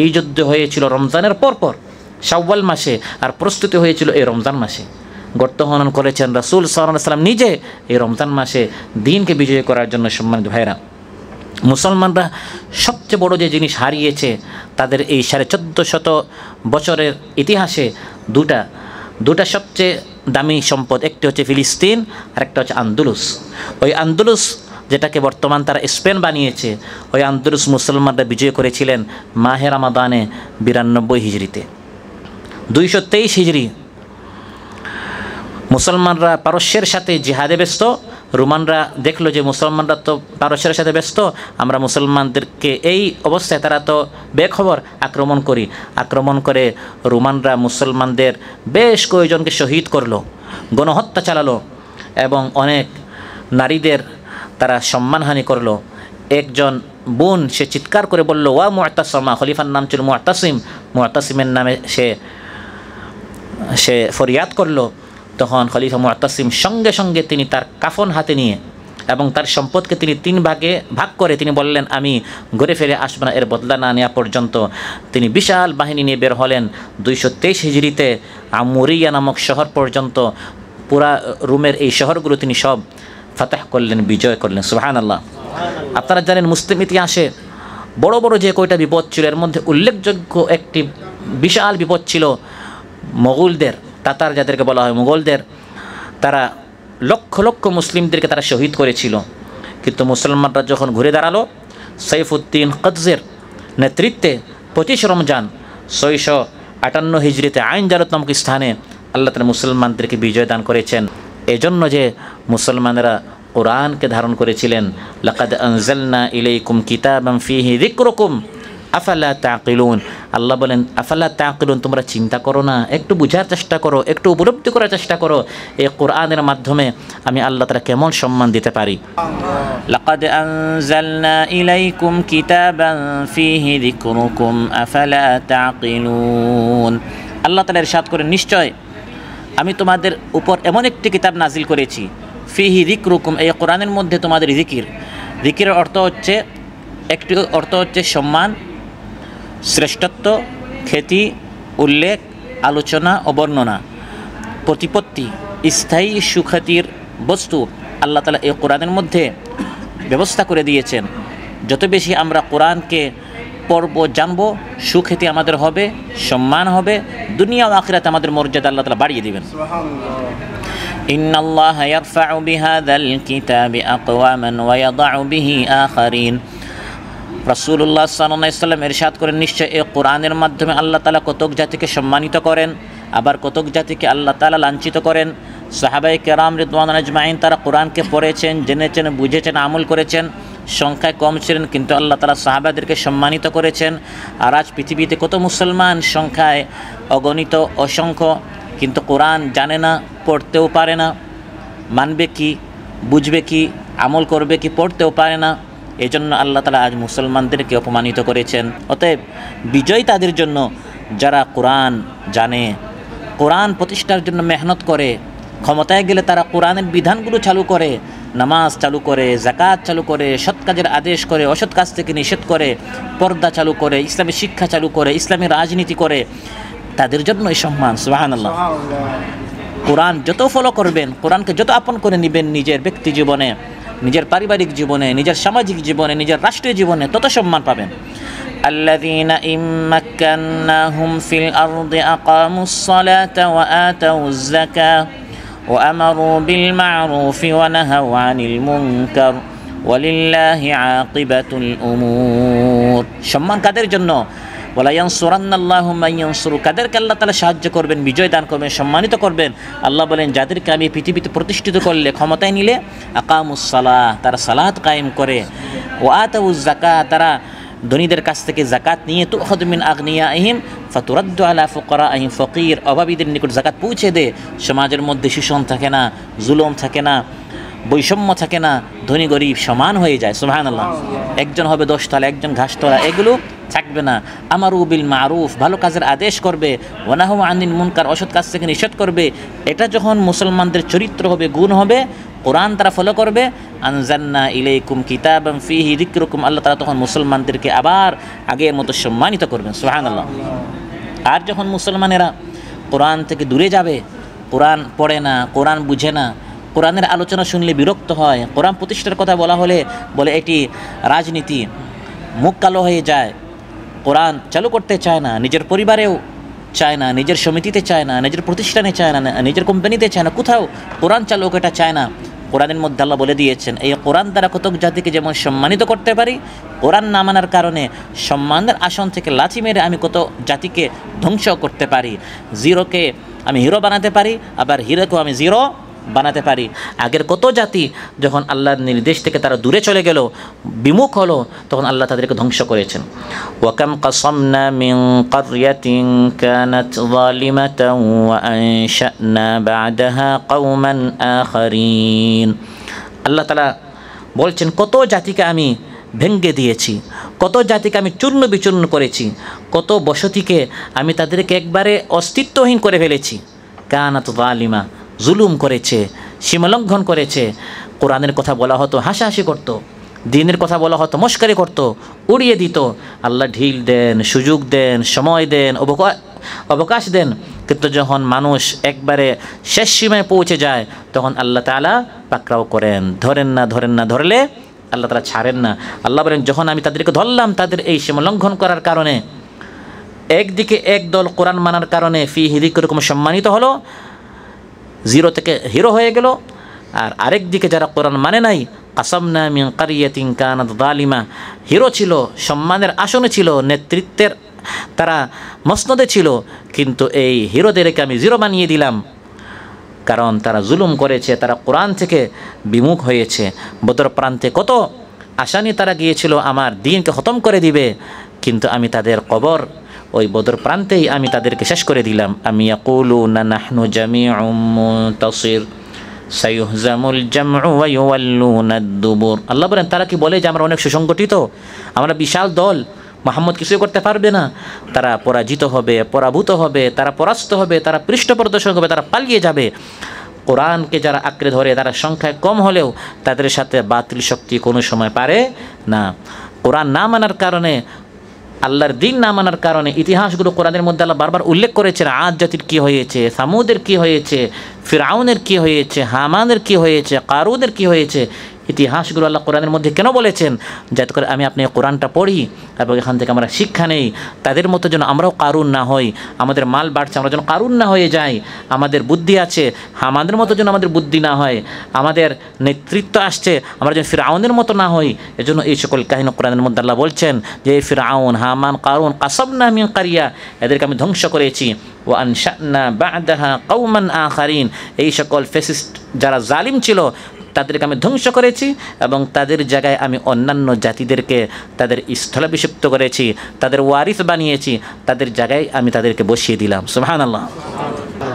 এই যুদ্ধ হয়েছিল রমজানের পরপর শাওয়াল মাসে, আর প্রস্তুতি হয়েছিল এই রমজান মাসে। গর্ত খনন করেছেন রাসূল সাল্লাল্লাহু আলাইহি ওয়াসাল্লাম নিজে এই রমজান মাসে দিনকে বিজয় করার জন্য। সম্মানিত ভাইরা, মুসলমানরা সবচেয়ে বড় যে জিনিস হারিয়েছে তাদের এই 1450 বছরের ইতিহাসে দুটা সবচেয়ে দামি সম্পদ, একটি হচ্ছে ফিলিস্তিন আর একটা হচ্ছে আন্দুলুস। ওই আন্দুলুস যেটাকে বর্তমান তারা স্পেন বানিয়েছে, ওই আন্দুলুস মুসলমানরা বিজয় করেছিলেন মাহে রমাদানে 92 হিজরিতে। 223 হিজরি মুসলমানরা পারস্যের সাথে জিহাদে ব্যস্ত। রোমানরা দেখলো যে মুসলমানরা তো পারস্যের সাথে ব্যস্ত, আমরা মুসলমানদেরকে এই অবস্থায় তারা তো বেখবর আক্রমণ করে রোমানরা মুসলমানদের বেশ কয়েকজনকে শহীদ করলো, গণহত্যা চালালো এবং অনেক নারীদের তারা সম্মানহানি করলো। একজন বোন সে চিৎকার করে বলল, ওয়া মুআতাসিমা, খলিফার নাম ছিল মুআতাসিমের নামে সে ফরিয়াদ করলো। তখন খলিফা মুআতাসিম সঙ্গে সঙ্গে তিনি তার কাফন হাতে নিয়ে এবং তার সম্পদকে তিনি 3 ভাগে ভাগ করে তিনি বললেন, আমি ঘুরে ফিরে আসব না এর বদলা না নেওয়া পর্যন্ত। তিনি বিশাল বাহিনী নিয়ে বের হলেন। 223 হিজরিতে আমুরিয়া নামক শহর পর্যন্ত, পুরা রোমের এই শহরগুলো তিনি সব ফাতাহ করলেন, বিজয় করলেন। সুবহানাল্লাহ। আপনারা জানেন মুসলিম ইতিহাসে বড় বড় যে কয়টা বিপদ ছিল এর মধ্যে উল্লেখযোগ্য একটি বিশাল বিপদ ছিল মোগলদের, তাতার যাদেরকে বলা হয় মোগলদের। তারা লক্ষ লক্ষ মুসলিমদেরকে তারা শহীদ করেছিল। কিন্তু মুসলমানরা যখন ঘুরে দাঁড়ালো, সাইফুদ্দিন কদজের নেতৃত্বে 25 রমজান 658 হিজরিতে আইন জালত নামক স্থানে আল্লাহ তাআলা মুসলমানদেরকে বিজয় দান করেছেন। এজন্য যে মুসলমানেরা কোরআনকে ধারণ করেছিলেন, লাকাদ আনজালনা ইলাইকুম কিতাবান ফীহি যিকরুকুম আফালা তাকিলুন। আল্লাহ বলেন, আফালা তাকিলুন, তোমরা চিন্তা করো না, একটু বুঝার চেষ্টা করো, একটু উপলব্ধি করার চেষ্টা করো এই কোরআনের মাধ্যমে আমি আল্লাহ তাআলা কেমন সম্মান দিতে পারি। লাকাদ আনজালনা ইলাইকুম কিতাবান ফীহি যিকরুকুম আফালা তাকিলুন। আল্লাহ তাআলা ইরশাদ করেন, নিশ্চয় আমি তোমাদের উপর এমন একটি কিতাব নাজিল করেছি, ফীহি যিকরুকুম, এই কোরআনের মধ্যে তোমাদের জিকিরের অর্থ হচ্ছে, একটি অর্থ হচ্ছে সম্মান, শ্রেষ্ঠত্ব, খ্যাতি, উল্লেখ, আলোচনা ও বর্ণনা, প্রতিপত্তি, স্থায়ী সুখ্যাতির বস্তু আল্লাহ তাআলা এই কোরআনের মধ্যে ব্যবস্থা করে দিয়েছেন। যত বেশি আমরা কোরআনকে পড়ব, জানব, সুখ্যাতি আমাদের হবে, সম্মান হবে, দুনিয়া ও আখিরাতে আমাদের মর্যাদা আল্লাহ তাআলা বাড়িয়ে দিবেন। ইন্নাল্লাহা ইয়ারফাউ বিহাযাল কিতাবি আকওয়ামান ওয়া ইয়াদাউ বিহি আখারিন। রাসূলুল্লাহ সাল্লাল্লাহু আলাইহি ওয়াসাল্লাম ইরশাদ করেন, নিশ্চয় এই কোরআনের মাধ্যমে আল্লাহ তাআলা কতক জাতিকে সম্মানিত করেন, আবার কতক জাতিকে আল্লাহ তাআলা লাঞ্ছিত করেন। সাহাবায়ে কেরাম রিদওয়ানুল্লাহি আজমাইন তারা কোরআনকে পড়েছেন, জেনেছেন, বুঝেছেন, আমল করেছেন। সংখ্যায় কম ছিলেন কিন্তু আল্লাহ তাআলা সাহাবাদেরকে সম্মানিত করেছেন। আর আজ পৃথিবীতে কত মুসলমান সংখ্যায় অগণিত, অসংখ্য, কিন্তু কোরআন জানে না, পড়তেও পারে না, মানবে কি, বুঝবে কি, আমল করবে কি, পড়তেও পারে না। এই জন্য আল্লাহ তাআলা আজ মুসলমানদেরকে অপমানিত করেছেন। অতএব বিজয় তাদের জন্য যারা কোরআন জানে, কোরআন প্রতিষ্ঠার জন্য মেহনত করে, ক্ষমতায় গেলে তারা কোরআনের বিধানগুলো চালু করে, নামাজ চালু করে, যাকাত চালু করে, সৎ কাজের আদেশ করে, অসৎ কাজ থেকে নিষেধ করে, পর্দা চালু করে, ইসলামী শিক্ষা চালু করে, ইসলামী রাজনীতি করে, তাদের জন্য এই সম্মান। সুবহানাল্লাহ। কোরআন যত ফলো করবেন, কোরআনকে যত আপন করে নেবেন নিজের ব্যক্তি জীবনে, নিজের পারিবারিক জীবনে, নিজের সামাজিক জীবনে, নিজের রাষ্ট্রীয় জীবনে, তত সম্মান পাবেন। আল্লাযীনা ইম্মাক্কান্নাহুম ফিল আরদি আকামুস সালাতা ওয়া আতাউয যাকাত ওয়া আমারু বিল মা'রুফি ওয়া নাহাউ আনিল মুনকার ওয়ালিল্লাহি আকিবাতুল উমুর। সম্মান কাদের জন্য? ওয়ালা ইয়ানসুরান্নাল্লাহু মান ইয়ানসুরু, কাদেরকে আল্লাহ তাআলা সাহায্য করবেন, বিজয় দান করবেন, সম্মানিত করবেন। আল্লাহ বলেন, যাদেরকে আমি পৃথিবীতে প্রতিষ্ঠিত করলে, ক্ষমতায় নিলে, আকামুস সালাহ, তারা সালাত কায়েম করে, ওয়া আতাউয যাকাত, তারা ধনীদের কাছ থেকে জাকাত নিয়ে তুখাযু মিন আগনিয়াইহিম ফাতুরাদ্দু আলা ফুকারাইহিম, ফকির অভাবীদের নিকট জাকাত পৌঁছে দে। সমাজের মধ্যে শোষণ থাকে না, জুলুম থাকে না, বৈষম্য থাকে না, ধনী গরিব সমান হয়ে যায়। সুবহানাল্লাহ। একজন হবে 10 তলা, একজন ঘাস তলা, এগুলো থাকবে না। আমারু বিল মারুফ, ভালো কাজের আদেশ করবে, ওয়া নাহু আনিল মুনকার, অসৎ কাজ থেকে নিষেধ করবে। এটা যখন মুসলমানদের চরিত্র হবে, গুণ হবে, কোরআন তারা ফলো করবে, আনজালনা ইলাইকুম কিতাবাম ফীহি যিকরুকুম, আল্লাহ তাআলা তখন মুসলমানদেরকে আবার আগের মতো সম্মানিত করবেন। সুবহানাল্লাহ। আর যখন মুসলমানেরা কোরআন থেকে দূরে যাবে, কোরআন পড়ে না, কোরআন বুঝে না, কোরআনের আলোচনা শুনলে বিরক্ত হয়, কোরআন প্রতিষ্ঠার কথা বলা হলে বলে এটি রাজনীতি, মুখ কালো হয়ে যায়, কোরআন চালু করতে চায় না, নিজের পরিবারেও চায় না, নিজের সমিতিতে চায় না, নিজের প্রতিষ্ঠানে চায় না, নিজের কোম্পানিতে চায় না, কোথাও কোরআন চালু এটা চায় না। কোরআনের মধ্যে আল্লাহ বলে দিয়েছেন, এই কোরআন দ্বারা কতক জাতিকে যেমন সম্মানিত করতে পারি, কোরআন না মানার কারণে সম্মানের আসন থেকে লাথি মেরে আমি কত জাতিকে ধ্বংস করতে পারি। জিরোকে আমি হিরো বানাতে পারি, আবার হিরোকেও আমি জিরো বানাতে পারি। আগের কত জাতি যখন আল্লাহর নির্দেশ থেকে তারা দূরে চলে গেল, বিমুখ হলো, তখন আল্লাহ তাদেরকে ধ্বংস করেছেন। ওয়াকাম কাসামনা মিন ক্বরিয়াতিন কানাত যালিমাতান ওয়া আনশা'না বা'দাহা কওমান আখারিন। আল্লাহ তাআলা বলছেন, কত জাতিকে আমি ভেঙ্গে দিয়েছি, কত জাতিকে আমি চূর্ণ বিচূর্ণ করেছি, কত বসতিকে আমি তাদেরকে একবারে অস্তিত্বহীন করে ফেলেছি। কানাত যালিমা, জুলুম করেছে, সীমালঙ্ঘন করেছে। কোরআনের কথা বলা হতো হাসাহাসি করত, দিনের কথা বলা হতো মস্কারি করত, উড়িয়ে দিত। আল্লাহ ঢিল দেন, সুযোগ দেন, সময় দেন, অবকাশ দেন, কিন্তু যখন মানুষ একবারে শেষ সীমায় পৌঁছে যায় তখন আল্লাহ তাআলা পাকড়াও করেন, ধরেন না, ধরলে আল্লাহ তাআলা ছাড়েন না। আল্লাহ বলেন, যখন আমি তাদেরকে ধরলাম, তাদের এই সীমালঙ্ঘন করার কারণে একদিকে একদল কোরআন মানার কারণে ফীহি যিকরুকুম সম্মানিত হলো, জিরো থেকে হিরো হয়ে গেল, আর আরেক দিকে যারা কোরআন মানে নাই, কাসামনা মিন ক্বরিয়াতিন কানাত যালিমা, হিরো ছিল, সম্মানের আসনে ছিল, নেতৃত্বের তারা মসনদে ছিল, কিন্তু এই হিরোদেরকে আমি জিরো বানিয়ে দিলাম, কারণ তারা জুলুম করেছে, তারা কোরআন থেকে বিমুখ হয়েছে। বদর প্রান্তে কত আশা নিয়ে তারা গিয়েছিল আমার দ্বীনকে খতম করে দিবে, কিন্তু আমি তাদের কবর ওই বদর প্রান্তেই আমি তাদেরকে শেষ করে দিলাম। আমি ইয়াকুলুনা নাহনু জামিউম মুনতাসির সায়ুহজামুল জামউ ওয়া ইউওয়াল্লুনাদ দুবুর। আল্লাহ বলেন, তারা কি বলে যে আমরা অনেক সুসংগঠিত, আমরা বিশাল দল, মুহাম্মদ কিছুই করতে পারবে না। তারা পরাজিত হবে, পরাভূত হবে, তারা পরাস্ত হবে, তারা পৃষ্ঠপ্রদর্শন হবে, তারা পালিয়ে যাবে। কোরআনকে যারা আঁকড়ে ধরে তারা সংখ্যায় কম হলেও তাদের সাথে বাতিল শক্তি কোনো সময় পারে না। কোরআন না মানার কারণে, আল্লাহর দিন না মানার কারণে ইতিহাসগুলো কোরআনের মধ্যে আল্লাহ বারবার উল্লেখ করেছেন। আদ জাতির কী হয়েছে, সামুদের কী হয়েছে, ফিরআউনের কী হয়েছে, হামানের কী হয়েছে, কারুনের কী হয়েছে, ইতিহাসগুলো আল্লাহ কোরআনের মধ্যে কেন বলেছেন? যাতে করে আমি আপনি কোরআনটা পড়ি এবং এখান থেকে আমরা শিক্ষা নেই। তাদের মতো যেন আমরাও কারুন না হই, আমাদের মাল বাড়ছে আমরা যেন কারুন না হয়ে যাই, আমাদের বুদ্ধি আছে হামাদের মতো যেন আমাদের বুদ্ধি না হয়, আমাদের নেতৃত্ব আসছে আমরা যেন ফিরআউনের মতো না হই। এজন্য এই সকল কাহিনী কোরআনের মধ্যে আল্লাহ বলছেন যে ফিরআউন, হামান, কারুন কাসামনা মিন ক্বরিয়া, এদেরকে আমি ধ্বংস করেছি। ওয়া আনশা'না বা'দাহা কওমান আখারিন, এই সকল ফ্যাসিস্ট যারা জালিম ছিল তাদেরকে আমি ধ্বংস করেছি এবং তাদের জায়গায় আমি অন্যান্য জাতিদেরকে তাদের স্থলাভিষিক্ত করেছি, তাদের ওয়ারিস বানিয়েছি, তাদের জায়গায় আমি তাদেরকে বসিয়ে দিলাম। সুবহানাল্লাহ।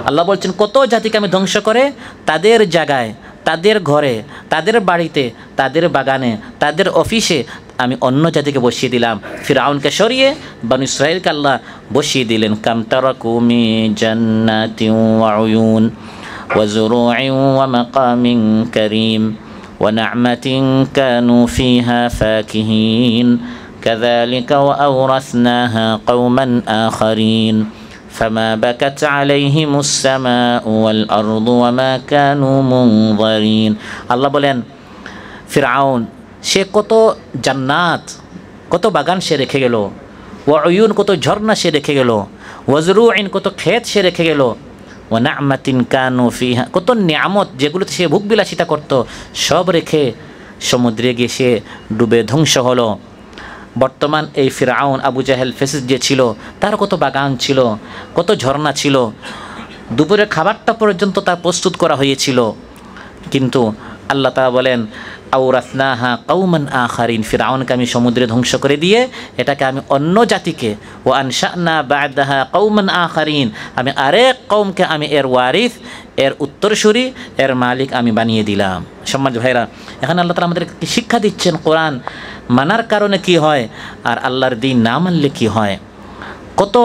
আল্লাহ বলছেন, কত জাতিকে আমি ধ্বংস করে তাদের জায়গায়, তাদের ঘরে, তাদের বাড়িতে, তাদের বাগানে, তাদের অফিসে আমি অন্য জাতিকে বসিয়ে দিলাম। ফিরআউনকে সরিয়ে বনী ইসরাঈলকে আল্লাহ বসিয়ে দিলেন। কাম তারাকু মিন জান্নাতিন ওয়া উয়ুন وزروع ومقام كريم ونعمة كانوا فيها فاكهين كذلك وأورثناها قوما آخرين فما بكت عليهم السماء والأرض وما كانوا منظرين। আল্লাহ বলেন, ফিরআউন সে কত জান্নাত, কত বাগান সে রেখে গেল, ওয়াউয়ুন কত ঝর্ণা সে রেখে গেল, ওয়াজরুইন কত ক্ষেত সে রেখে গেল, ওয়া না'মাতিন কানু ফিহা কত নিয়ামত যেগুলোতে সে ভোগ বিলাসিতা করত, সব রেখে সমুদ্রে গিয়ে সে ডুবে ধ্বংস হলো। বর্তমান এই ফিরআউন আবু জাহেল ফেসিস যে ছিল তার কত বাগান ছিল, কত ঝর্ণা ছিল, দুপুরের খাবারটা পর্যন্ত তার প্রস্তুত করা হয়েছিল, কিন্তু আল্লাহ তাআলা বলেন আওরাসনাহা কওমান আখারিন, ফিরআউনকে আমি সমুদ্রে ধ্বংস করে দিয়ে এটাকে আমি অন্য জাতিকে, ওয়া আনশানা বা'দাহা কওমান আখারিন, আমি আরেক কওমকে আমি এর ওয়ারিস, এর উত্তরসূরি, এর মালিক আমি বানিয়ে দিলাম। সম্মানিত ভাইরা, এখানে আল্লাহ তাআলা আমাদেরকে শিক্ষা দিচ্ছেন কোরআন মানার কারণে কি হয় আর আল্লাহর দ্বীন না মানলে কি হয়। কত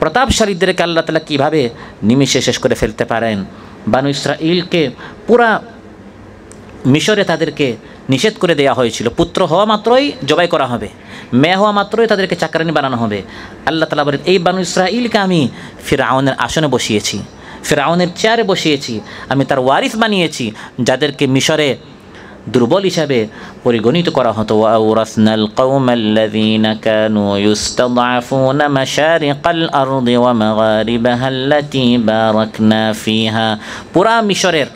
প্রতাপশালীদেরকে আল্লাহ তাআলা কীভাবে নিমিষে শেষ করে ফেলতে পারেন। বানু ইসরাঈলকে পুরা মিশরে তাদেরকে নিষেধ করে দেওয়া হয়েছিল, পুত্র হওয়া মাত্রই জবাই করা হবে, মেয়ে হওয়া মাত্রই তাদেরকে চাকরানি বানানো হবে। আল্লাহ তাআলা বলেন, এই বানু ইসরাঈলকে আমি ফিরআউনের আসনে বসিয়েছি, ফিরআউনের চেয়ারে বসিয়েছি, আমি তার ওয়ারিস বানিয়েছি, যাদেরকে মিশরে দুর্বল হিসাবে পরিগণিত করা হতো। ওয়াওরাসনাল কওমাল্লাযীনা কানু ইউস্তাদআফুনা মাশারিকাল আরদি ওয়া মাগারিবাহা আল্লাতী বারাকনা ফিহা, পুরা মিশরের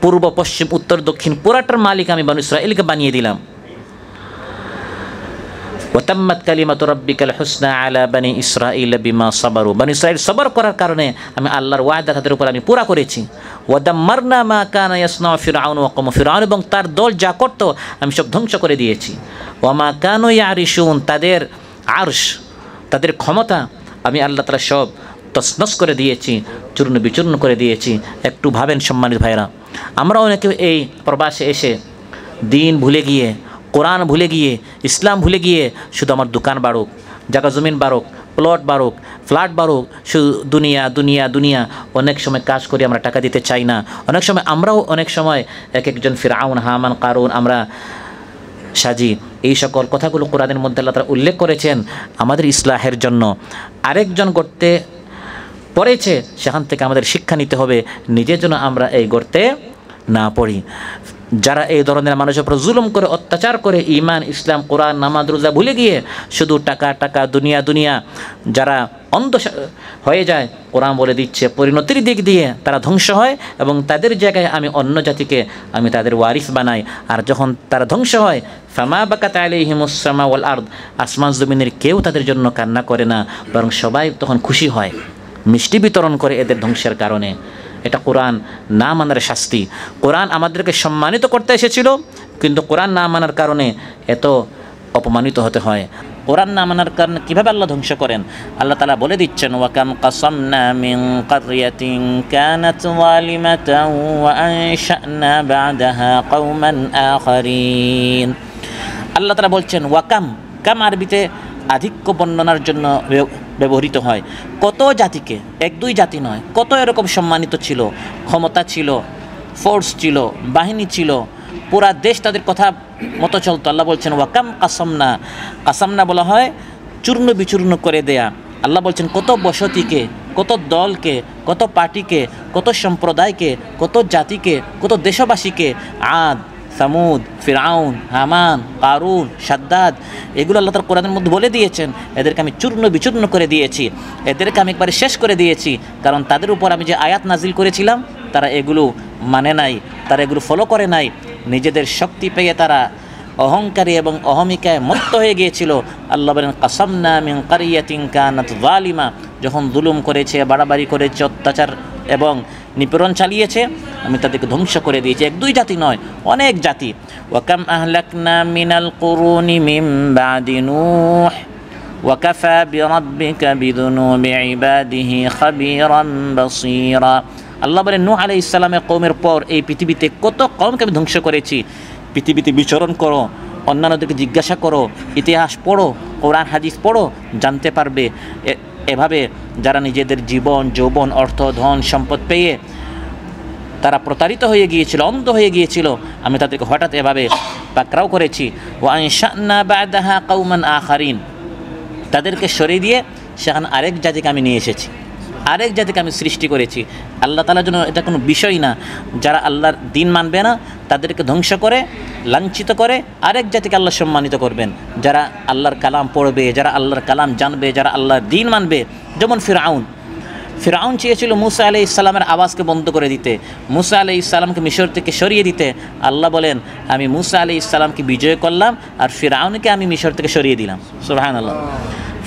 পূর্ব পশ্চিম উত্তর দক্ষিণ পুরাটার মালিক আমি বানু ইসরাঈলকে বানিয়ে দিলাম। ওয়াতাম্মাত কালিমাতু রাব্বিকাল হুসনা আলা বানি ইসরাঈল বিমা সাবারু, বানি ইসরাঈল সবর করার কারণে আমি আল্লাহর ওয়াদা তাদের উপর আমি পুরা করেছি। ওয়াদাম্মারনা মা কানা ইয়াসনাউ ফিরআউন ওয়া কওমু, ফিরআউন এবং তার দল যা করত আমি সব ধ্বংস করে দিয়েছি। ওয়া মা কানু ইয়ারিশুন, তাদের আরশ, তাদের ক্ষমতা আমি আল্লাহ তাআলা সব তছনছ করে দিয়েছি, চূর্ণ বিচূর্ণ করে দিয়েছি। একটু ভাবেন সম্মানিত ভাইরা, আমরা অনেকে এই প্রবাসে এসে দিন ভুলে গিয়ে, কোরআন ভুলে গিয়ে, ইসলাম ভুলে গিয়ে শুধু আমার দোকান বাড়ুক, জায়গা জমিন বাড়ুক, প্লট বাড়ুক, ফ্ল্যাট বাড়ুক, শুধু দুনিয়া দুনিয়া দুনিয়া, অনেক সময় কাজ করি আমরা টাকা দিতে চাই না। অনেক সময় আমরাও অনেক সময় এক একজন ফিরআউন, হামান, কারুন আমরা সাজি। এই সকল কথাগুলো কোরআনের মধ্যে আল্লাহ তাআলা উল্লেখ করেছেন আমাদের ইসলাহের জন্য। আরেকজন গর্তে পড়েছে, সেখান থেকে আমাদের শিক্ষা নিতে হবে, নিজের জন্য আমরা এই গর্তে না পড়ি। যারা এই ধরনের মানুষের উপর জুলুম করে, অত্যাচার করে, ঈমান, ইসলাম, কোরআন, নামাজ, রোজা ভুলে গিয়ে শুধু টাকা টাকা দুনিয়া দুনিয়া যারা অন্ধ হয়ে যায়, কোরআন বলে দিচ্ছে পরিণতির দিক দিয়ে তারা ধ্বংস হয় এবং তাদের জায়গায় আমি অন্য জাতিকে আমি তাদের ওয়ারিস বানাই। আর যখন তারা ধ্বংস হয়, ফামা বাকাত আলাইহিমুস সামা ওয়াল আরদ, আসমান জমিনের কেউ তাদের জন্য কান্না করে না, বরং সবাই তখন খুশি হয়, মিষ্টি বিতরণ করে এদের ধ্বংসের কারণে। এটা কোরআন না মানার শাস্তি। কোরআন আমাদেরকে সম্মানিত করতে এসেছিল, কিন্তু কোরআন না মানার কারণে এত অপমানিত হতে হয়। কোরআন না মানার কারণে কীভাবে আল্লাহ ধ্বংস করেন আল্লাহ তাআলা বলে দিচ্ছেন, ওয়াকাম কাসামনা মিন কারয়াতিন কানাত যালিমাতান ওয়া আনশা'না বা'দাহা কওমান আখারিন। আল্লাহ তাআলা বলছেন ওয়াকাম, কাম আরবিতে আধিক্য বর্ণনার জন্য ব্যবহৃত হয়। কত জাতিকে, এক দুই জাতি নয়, কত এরকম সম্মানিত ছিল, ক্ষমতা ছিল, ফোর্স ছিল, বাহিনী ছিল, পুরা দেশ তাদের কথা মতো চলতো। আল্লাহ বলছেন ওয়াকাম কাসামনা, কাসামনা বলা হয় চূর্ণ বিচূর্ণ করে দেয়া। আল্লাহ বলছেন কত বসতিকে, কত দলকে, কত পার্টিকে, কত সম্প্রদায়কে, কত জাতিকে, কত দেশবাসীকে, আদ, সামুদ, ফিরআউন, হামান, কারুন, শাদ্দাদ, এগুলো আল্লাহ তাআলা কোরআনের মধ্যে বলে দিয়েছেন, এদেরকে আমি চূর্ণ বিচূর্ণ করে দিয়েছি, এদেরকে আমি একবারে শেষ করে দিয়েছি। কারণ তাদের উপর আমি যে আয়াত নাজিল করেছিলাম তারা এগুলো মানে নাই, তারা এগুলো ফলো করে নাই। নিজেদের শক্তি পেয়ে তারা অহংকারী এবং অহমিকায় মত্ত হয়ে গিয়েছিল। আল্লাহ বলেন কাসামনা মিন কারিয়াতিন কানাত যালিমা, যখন জুলুম করেছে, বাড়াবাড়ি করেছে, অত্যাচার এবং নিপীড়ন চালিয়েছে, আমি তাদেরকে ধ্বংস করে দিয়েছি। এক দুই জাতি নয়, অনেক জাতি। ওয়াকাম আহলাকনা মিনাল কুরুনি মিন বাদি নূহ ওয়া কাফা বিরাব্বিকা বিযুনুবি ইবাদিহি খাবীরান বাসীরা। আল্লাহ বলেন নূহ আলাইহিস সালামের কওমের পর এই পৃথিবীতে কত কওমকে আমি ধ্বংস করেছি। পৃথিবীতে বিচরণ করো, অন্যান্যদেরকে জিজ্ঞাসা করো, ইতিহাস পড়ো, কোরআন হাদিস পড়ো, জানতে পারবে। এভাবে যারা নিজেদের জীবন, যৌবন, অর্থ, ধন, সম্পদ পেয়ে তারা প্রতারিত হয়ে গিয়েছিল, অন্ধ হয়ে গিয়েছিল, আমি তাদেরকে হঠাৎ এভাবে পাকড়াও করেছি। ওয়া আনশা'না বা'দাহা কওমান আখারিন, তাদেরকে সরিয়ে দিয়ে সেখানে আরেক জাতিকে আমি নিয়ে এসেছি, আরেক জাতিকে আমি সৃষ্টি করেছি। আল্লাহ তাআলার জন্য এটা কোনো বিষয় না। যারা আল্লাহর দিন মানবে না তাদেরকে ধ্বংস করে, লাঞ্ছিত করে আরেক জাতিকে আল্লাহ সম্মানিত করবেন। যারা আল্লাহর কালাম পড়বে, যারা আল্লাহর কালাম জানবে, যারা আল্লাহর দিন মানবে। যেমন ফিরআউন চেয়েছিল মুসা আলাইহিস সালামের আওয়াজকে বন্ধ করে দিতে, মুসা আলাইহিস সালামকে মিশর থেকে সরিয়ে দিতে। আল্লাহ বলেন আমি মুসা আলাইহিস সালামকে বিজয় করলাম আর ফিরআউনকে আমি মিশর থেকে সরিয়ে দিলাম। সুবহানাল্লাহ।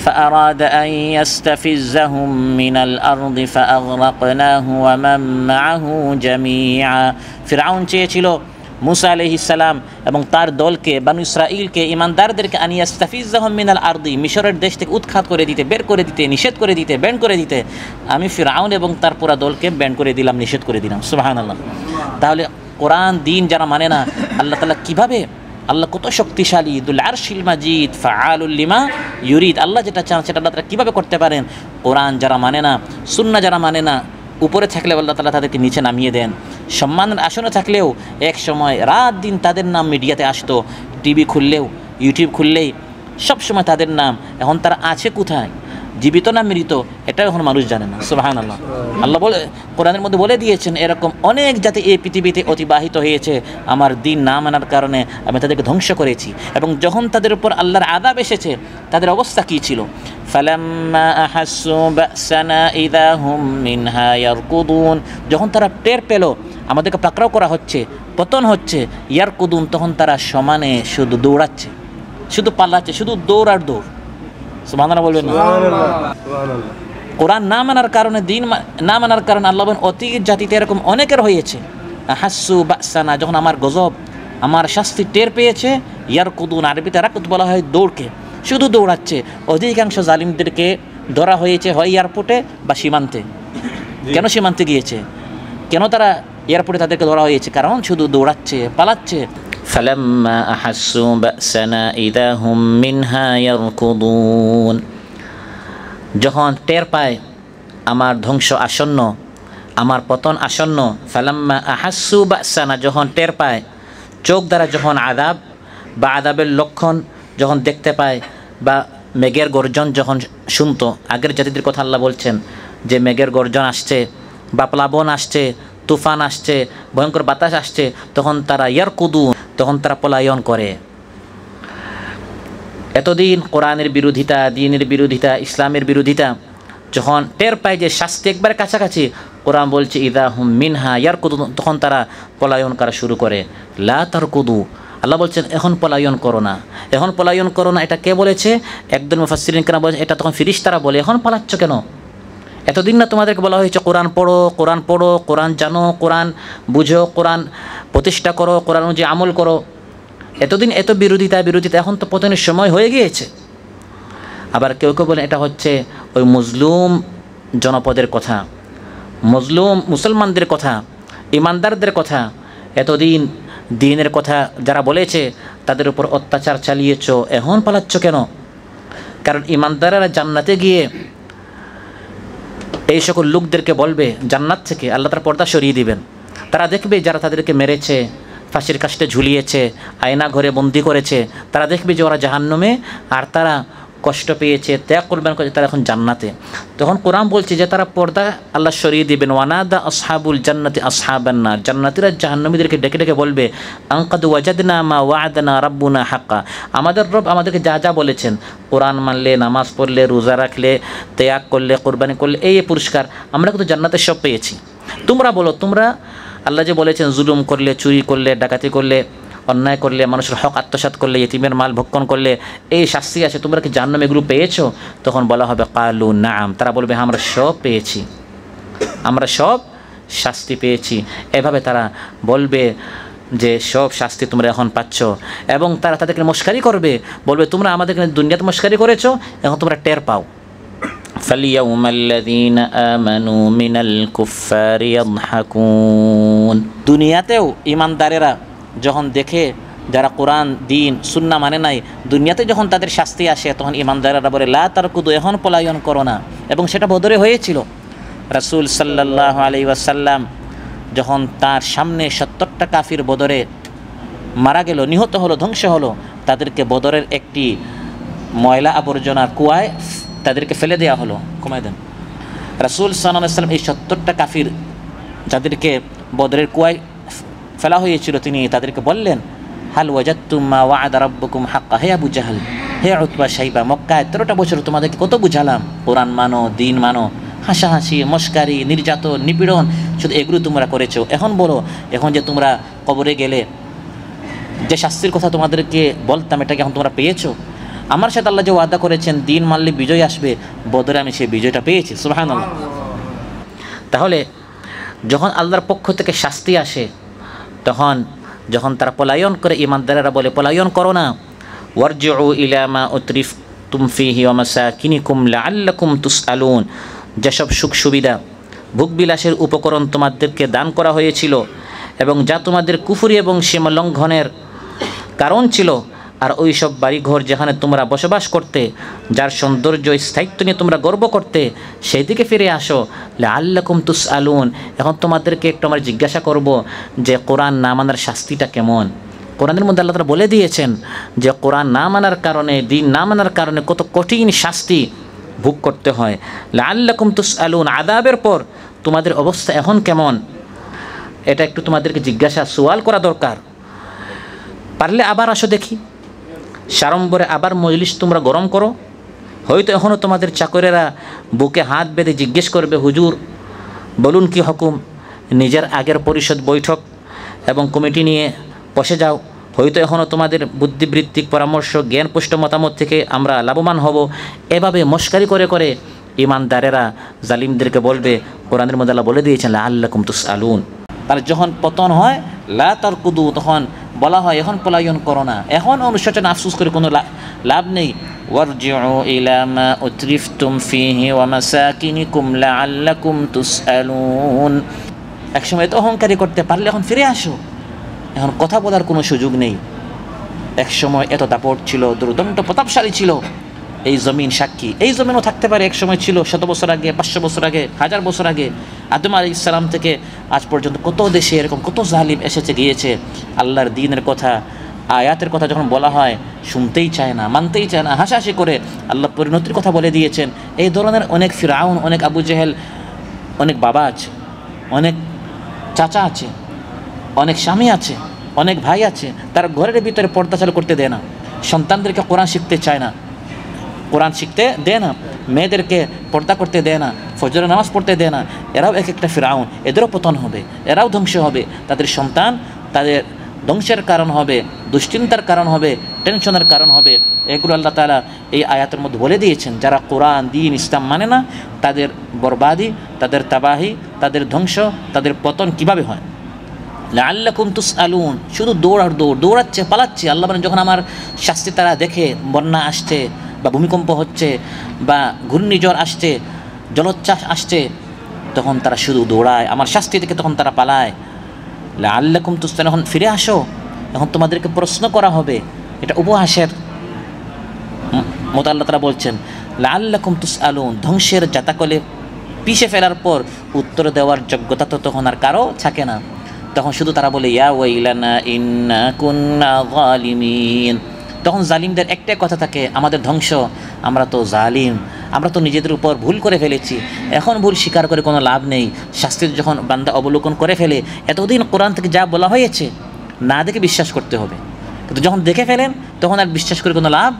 فأراد أن يستفزهم من الأرض فأغرقناه ومن معه جميعا। ফিরআউন চেয়েছিল মুসা আলাইহিস সালাম এবং তার দলকে, বানু ইসরাঈলকে, ঈমানদারদেরকে আনিয়াস্তাফিজ্জাহুম মিনাল আরদি, মিশরের দেশ থেকে উৎখাত করে দিতে, বের করে দিতে, নিষেধ করে দিতে, ব্যান করে দিতে, আমি ফিরআউন এবং তার পুরা দলকে ব্যান করে দিলাম, নিষেধ করে দিলাম। সুবহানাল্লাহ। তাহলে কোরআন দিন যারা মানে না, আল্লাহ তাআলা কিভাবে, আল্লাহ কত শক্তিশালী, দুল আরশিল মাজিদ, ফাআলুল লিমা ইউরিদ, আল্লাহ যেটা চান সেটা আল্লাহ তাআলা কীভাবে করতে পারেন। কোরআন যারা মানে না, সুন্নাহ যারা মানে না, উপরে থাকলেও আল্লাহ তাআলা তাদেরকে নিচে নামিয়ে দেন। সম্মানের আসনে থাকলেও এক সময় রাত দিন তাদের নাম মিডিয়াতে আসতো, টিভি খুললেও, ইউটিউব খুললেই সব সময় তাদের নাম। এখন তারা আছে কোথায়, জীবিত না মৃত, এটাও এখন মানুষ জানে না। সুবহানাল্লাহ। আল্লাহ বলে, কোরআনের মধ্যে বলে দিয়েছেন, এরকম অনেক জাতি এই পৃথিবীতে অতিবাহিত হয়েছে, আমার দিন না মানার কারণে আমি তাদেরকে ধ্বংস করেছি। এবং যখন তাদের উপর আল্লাহর আযাব এসেছে, তাদের অবস্থা কী ছিল? ফালাম্মা আহাসসু বা'সানা ইযা হুম মিনহা ইয়ারকুদুন, যখন তারা টের পেল আমাদেরকে পাকড়াও করা হচ্ছে, পতন হচ্ছে, ইয়ারকুদুন, তখন তারা সমানে শুধু দৌড়াচ্ছে, শুধু পালাচ্ছে, শুধু দৌড় আর দৌড়। সুবহানাল্লাহ বলবেন না? কোরআন না মানার কারণে, দিন না মানার কারণে আল্লাহ বলেন অতীত জাতিতে এরকম অনেকের হয়েছে। আহাসসু বা'সানা, যখন আমার গজব, আমার শাস্তি টের পেয়েছে, ইয়ারকুদুন, আরবিতে রাকুদ বলা হয় দৌড়কে, শুধু দৌড়াচ্ছে। অধিকাংশ জালিমদেরকে ধরা হয়েছে হয় এয়ারপোর্টে বা সীমান্তে। কেন সীমান্তে গিয়েছে, কেন তারা এয়ারপোর্টে তাদেরকে ধরা হয়েছে? কারণ শুধু দৌড়াচ্ছে, পালাচ্ছে। ফালাম্মা আহাসসু বা'সানা ইযা হুম মিনহা ইয়ারকুদুন, যখন টের পায় আমার ধ্বংস আসন্ন, আমার পতন আসন্ন। ফালাম্মা আহাসসু বা'সানা, যখন টের পায়, চোখ দ্বারা যখন আযাব বা আযাবের লক্ষণ যখন দেখতে পায়, বা মেঘের গর্জন যখন শুনতো, আগের জাতিদের কথা আল্লাহ বলছেন যে মেঘের গর্জন আসছে বা প্লাবন আসছে, তুফান আসছে, ভয়ঙ্কর বাতাস আসছে, তখন তারা ইয়ারকুদুন, তখন তারা পলায়ন করে। এতদিন কোরআনের বিরোধিতা, দ্বীনের বিরোধিতা, ইসলামের বিরোধিতা, যখন টের পায় যে শাস্তি একবার কাছাকাছি, কোরআন বলছে ইযা হুম মিনহা ইয়ারকুদুন, তখন তারা পলায়ন করা শুরু করে। লা তারকুদু, আল্লাহ বলছেন এখন পলায়ন করো না, এখন পলায়ন করো না। এটা কে বলেছে? একদল মুফাসসিরিন কেরাম বলেছে এটা তখন ফেরেশতারা বলে, এখন পালাচ্ছ কেন? এতদিন না তোমাদেরকে বলা হয়েছে কোরআন পড়ো, কোরআন পড়ো, কোরআন জানো, কোরআন বুঝো, কোরআন প্রতিষ্ঠা করো, কোরআন অনুযায়ী আমল করো। এতদিন এত বিরোধিতা, এখন তো পতনের সময় হয়ে গিয়েছে। আবার কেউ কেউ বলে এটা হচ্ছে ওই মজলুম জনপদের কথা, মজলুম মুসলমানদের কথা, ইমানদারদের কথা। এতদিন দ্বীনের কথা যারা বলেছে তাদের উপর অত্যাচার চালিয়েছ, এখন পালাচ্ছ কেন? কারণ ইমানদারেরা জান্নাতে গিয়ে এই সকল লোকদেরকে বলবে, জান্নাত থেকে আল্লাহ তার পর্দা সরিয়ে দিবেন। তারা দেখবে যারা তাদেরকে মেরেছে, ফাঁসির কাস্টে ঝুলিয়েছে, আয়না ঘরে বন্দি করেছে, তারা দেখবে যে ওরা জাহান্নামে, আর তারা কষ্ট পেয়েছে, ত্যাগ করবেন করেছে, তারা এখন জান্নাতে। তখন কোরআন বলছে যে তারা পর্দা আল্লাহ সরিয়ে দিবেন। ওয়ানাদা আসহাবুল জান্নাতি আসহাবান নার, জান্নাতীরা জাহান্নামীদেরকে ডেকে ডেকে বলবে আনকাদ ওয়াজাদনা মা ওয়া'আদানা রাব্বুনা হাক্কা, আমাদের রব আমাদেরকে যা যা বলেছেন, কোরআন মানলে, নামাজ পড়লে, রোজা রাখলে, ত্যাগ করলে, কোরবানি করলে, এই পুরস্কার আমরা কিন্তু জান্নাতে সব পেয়েছি। তোমরা বলো, তোমরা আল্লাহ যে বলেছেন জুলুম করলে, চুরি করলে, ডাকাতি করলে, অন্যায় করলে, মানুষের হক আত্মসাৎ করলে, ইতিমের মাল ভক্ষণ করলে এই শাস্তি আছে, তোমরা কি জাহান্নামে এগুলো পেয়েছো? তখন বলা হবে কালু নাম, তারা বলবে হ্যাঁ আমরা সব পেয়েছি, আমরা সব শাস্তি পেয়েছি। এভাবে তারা বলবে যে সব শাস্তি তোমরা এখন পাচ্ছ। এবং তারা তাদেরকে মস্কারি করবে, বলবে তোমরা আমাদেরকে দুনিয়াতে মস্কারি করেছো, এখন তোমরা টের পাও। فَالْيَوْمَ الَّذِينَ آمَنُوا مِنَ الْكُفَّارِ يَضْحَكُونَ, দুনিয়াতেও ইমানদারেরা যখন দেখে যারা কোরআন দিন সুন্নাহ মানে নাই, দুনিয়াতে যখন তাদের শাস্তি আসে তখন ইমানদারেরা বলে লা তারকুদু, এখন পলায়ন করো না। এবং সেটা বদরে হয়েছিল। রাসূল সাল্লাল্লাহু আলাইহি ওয়াসাল্লাম যখন তার সামনে 70টা কাফির বদরে মারা গেল, নিহত হলো, ধ্বংস হলো, তাদেরকে বদরের একটি ময়লা আবর্জনার কুয়ায় তাদেরকে ফেলে দেওয়া হলো। কমায় দেন। রাসূল সাল্লাল্লাহু আলাইহি ওয়াসাল্লাম এই 70টা কাফির যাদেরকে বদরের কুয়ায় ফেলা হয়েছিল, তিনি তাদেরকে বললেন হাল ওয়াজাদতুম মা ওয়া'আদা রাব্বুকুম হাক্কা, হে আবু জাহল, হে উতবা শাইবা, মক্কায় 13টা বছর তোমাদেরকে কত বুঝালাম, কোরআন মানো, দিন মানো, হাসাহাসি, মস্কারি, নির্যাতন, নিপীড়ন, শুধু এগুলো তোমরা করেছো। এখন বলো, এখন যে তোমরা কবরে গেলে যে শাস্তির কথা তোমাদেরকে বলতাম, এটাকে এখন তোমরা পেয়েছো? আমার সাথে আল্লাহ যে ওয়াদা করেছেন দিন মানলে বিজয় আসবে, বদরে আমি সেই বিজয়টা পেয়েছি। সুবহানাল্লাহ। তাহলে যখন আল্লাহর পক্ষ থেকে শাস্তি আসে, তখন যখন তারা পলায়ন করে, ইমানদারেরা বলে পলায়ন করো না, ওয়ারজিউ ইলা মা উতরিফতুম ফিহি ওয়া মাসাকিনিকুম লাআল্লাকুম তুসআলুন, যেসব সুখ সুবিধা ভোগবিলাসের উপকরণ তোমাদেরকে দান করা হয়েছিল এবং যা তোমাদের কুফরি এবং সীমা লঙ্ঘনের কারণ ছিল, আর ওই সব বাড়িঘর যেখানে তোমরা বসবাস করতে, যার সৌন্দর্য স্থায়িত্ব নিয়ে তোমরা গর্ব করতে, সেই দিকে ফিরে আসো। লাআল্লাকুম তুসআলুন, এখন তোমাদেরকে একটু আমরা জিজ্ঞাসা করব যে কোরআন না মানার শাস্তিটা কেমন। কোরআনের মধ্যে আল্লাহ তাআলা বলে দিয়েছেন যে কোরআন না মানার কারণে, দিন না মানার কারণে কত কঠিন শাস্তি ভোগ করতে হয়। লাআল্লাকুম তুসআলুন, আযাবের পর তোমাদের অবস্থা এখন কেমন, এটা একটু তোমাদেরকে জিজ্ঞাসা সওয়াল করা দরকার। পারলে আবার আসো দেখি, সাড়ম্বরে আবার মজলিস তোমরা গরম করো। হয়তো এখনও তোমাদের চাকরেরা বুকে হাত বেঁধে জিজ্ঞেস করবে, হুজুর বলুন কি হুকুম। নিজের আগের পরিষদ বৈঠক এবং কমিটি নিয়ে বসে যাও। হয়তো এখনও তোমাদের বুদ্ধিবৃত্তিক পরামর্শ, জ্ঞানপুষ্ট মতামত থেকে আমরা লাভবান হব। এভাবে মস্কারি করে করে ইমানদারেরা জালিমদেরকে বলবে। কোরআনের মধ্যে আল্লাহ বলে দিয়েছেন লাআল্লাকুম তুসআলুন। তার যখন পতন হয়, লা তারকুদু, তখন বলা হয় এখন পলায়ন করো না, এখন অনুশোচনা আফসোস করে কোনো লাভ নেই। ওয়ারজিউ ইলা মা উতরিফতুম ফিহি ওয়া মাসাকিনিকুম লাআল্লাকুম তুসআলুন। একসময় তো অহংকারী করতে পারলে এখন ফিরে আসো, এখন কথা বলার কোনো সুযোগ নেই। একসময় এত দাপট ছিল, দুর্দণ্ড প্রতাপশালী ছিল এই জমিন সাক্ষী। এই জমিনও থাকতে পারে একসময় ছিল, 100 বছর আগে, 500 বছর আগে, 1000 বছর আগে। আদম আলাইহিস সালাম থেকে আজ পর্যন্ত কত দেশে এরকম কত জালিম এসেছে গিয়েছে। আল্লাহর দ্বীনের কথা, আয়াতের কথা যখন বলা হয় শুনতেই চায় না, মানতেই চায় না, হাসাহাসি করে। আল্লাহ পরিণতির কথা বলে দিয়েছেন। এই ধরনের অনেক ফিরাউন, অনেক আবু জেহেল, অনেক বাবা আছে, অনেক চাচা আছে, অনেক স্বামী আছে, অনেক ভাই আছে, তার ঘরের ভিতরে পর্দা চালু করতে দেয় না, সন্তানদেরকে কোরআন শিখতে চায় না, কোরআন শিখতে দেয় না, মেয়েদেরকে পর্দা করতে দেয় না, ফজরের নামাজ পড়তে দেয় না। এরাও এক একটা ফিরাউন, এদেরও পতন হবে, এরাও ধ্বংস হবে। তাদের সন্তান তাদের ধ্বংসের কারণ হবে, দুশ্চিন্তার কারণ হবে, টেনশনের কারণ হবে। এগুলো আল্লাহ তাআলা এই আয়াতের মধ্যে বলে দিয়েছেন। যারা কোরআন, দিন, ইসলাম মানে না, তাদের বরবাদি, তাদের তাবাহি, তাদের ধ্বংস, তাদের পতন কিভাবে হয়। লাআল্লাকুম তুসআলুন, শুধু দৌড় আর দৌড়, দৌড়াচ্ছে, পালাচ্ছে। আল্লাহ বলেন যখন আমার শাস্তি তারা দেখে, বন্যা আসছে বা ভূমিকম্প হচ্ছে বা ঘূর্ণিঝড় আসছে, জলোচ্ছ্বাস আসছে, তখন তারা শুধু দৌড়ায় আমার শাস্তি থেকে, তখন তারা পালায়। লাআল্লাকুম তুসআলুন, এখন ফিরে আসো, এখন তোমাদেরকে প্রশ্ন করা হবে। এটা উপহাসের মতো আল্লাহ তাআলা বলছেন লাআল্লাকুম তুসআলুন। ধ্বংসের জাতাকলে পিষে ফেলার পর উত্তর দেওয়ার যোগ্যতা তো তখন আর কারো থাকে না। তখন শুধু তারা বলে ইয়া ওয়াইলানা ইন্না কুন্না যালিমিন। তখন জালিমদের একটাই কথা থাকে, আমাদের ধ্বংস, আমরা তো জালিম, আমরা তো নিজেদের উপর ভুল করে ফেলেছি, এখন ভুল স্বীকার করে কোনো লাভ নেই। শাস্তির যখন বান্দা অবলোকন করে ফেলে, এতদিন কোরআন থেকে যা বলা হয়েছে না দেখে বিশ্বাস করতে হবে, কিন্তু যখন দেখে ফেলেন তখন আর বিশ্বাস করে কোনো লাভ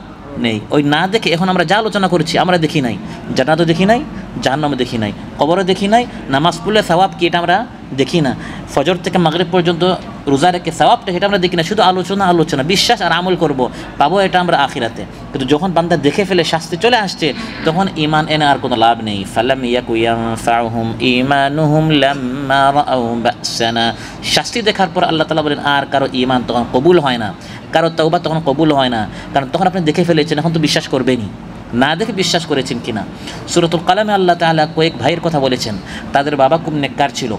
নেই। ওই না দেখে এখন আমরা যা আলোচনা করেছি, আমরা দেখি নাই, জান্নাতও দেখি নাই, জাহান্নামও দেখি নাই, কবরও দেখি নাই, নামাজ পড়লে সওয়াব কি এটা আমরা দেখি না, ফজর থেকে মাগরিব পর্যন্ত রোজা রেখে সওয়াবটা এটা আমরা দেখি না, শুধু আলোচনা আলোচনা, বিশ্বাস আর আমল করব, পাবো এটা আমরা আখিরাতে। কিন্তু যখন বান্দা দেখে ফেলে, শাস্তি চলে আসছে, তখন ঈমান এনে আর কোনো লাভ নেই। ফালাম ইয়াকু ইয়ানফাউহুম ঈমানুহুম লাম্মা রাআউ বা'সানা। শাস্তি দেখার পর আল্লাহ তাআলা বলেন আর কারো ঈমান তখন কবুল হয় না, কারো তওবা তখন কবুল হয় না, কারণ তখন আপনি দেখে ফেলেছেন, এখন তো বিশ্বাস করবেনই, না দেখে বিশ্বাস করেছেন কিনা। সূরাতুল কালামে আল্লাহ তাআলা কয়েক ভাইয়ের কথা বলেছেন, তাদের বাবা খুব নেককার ছিল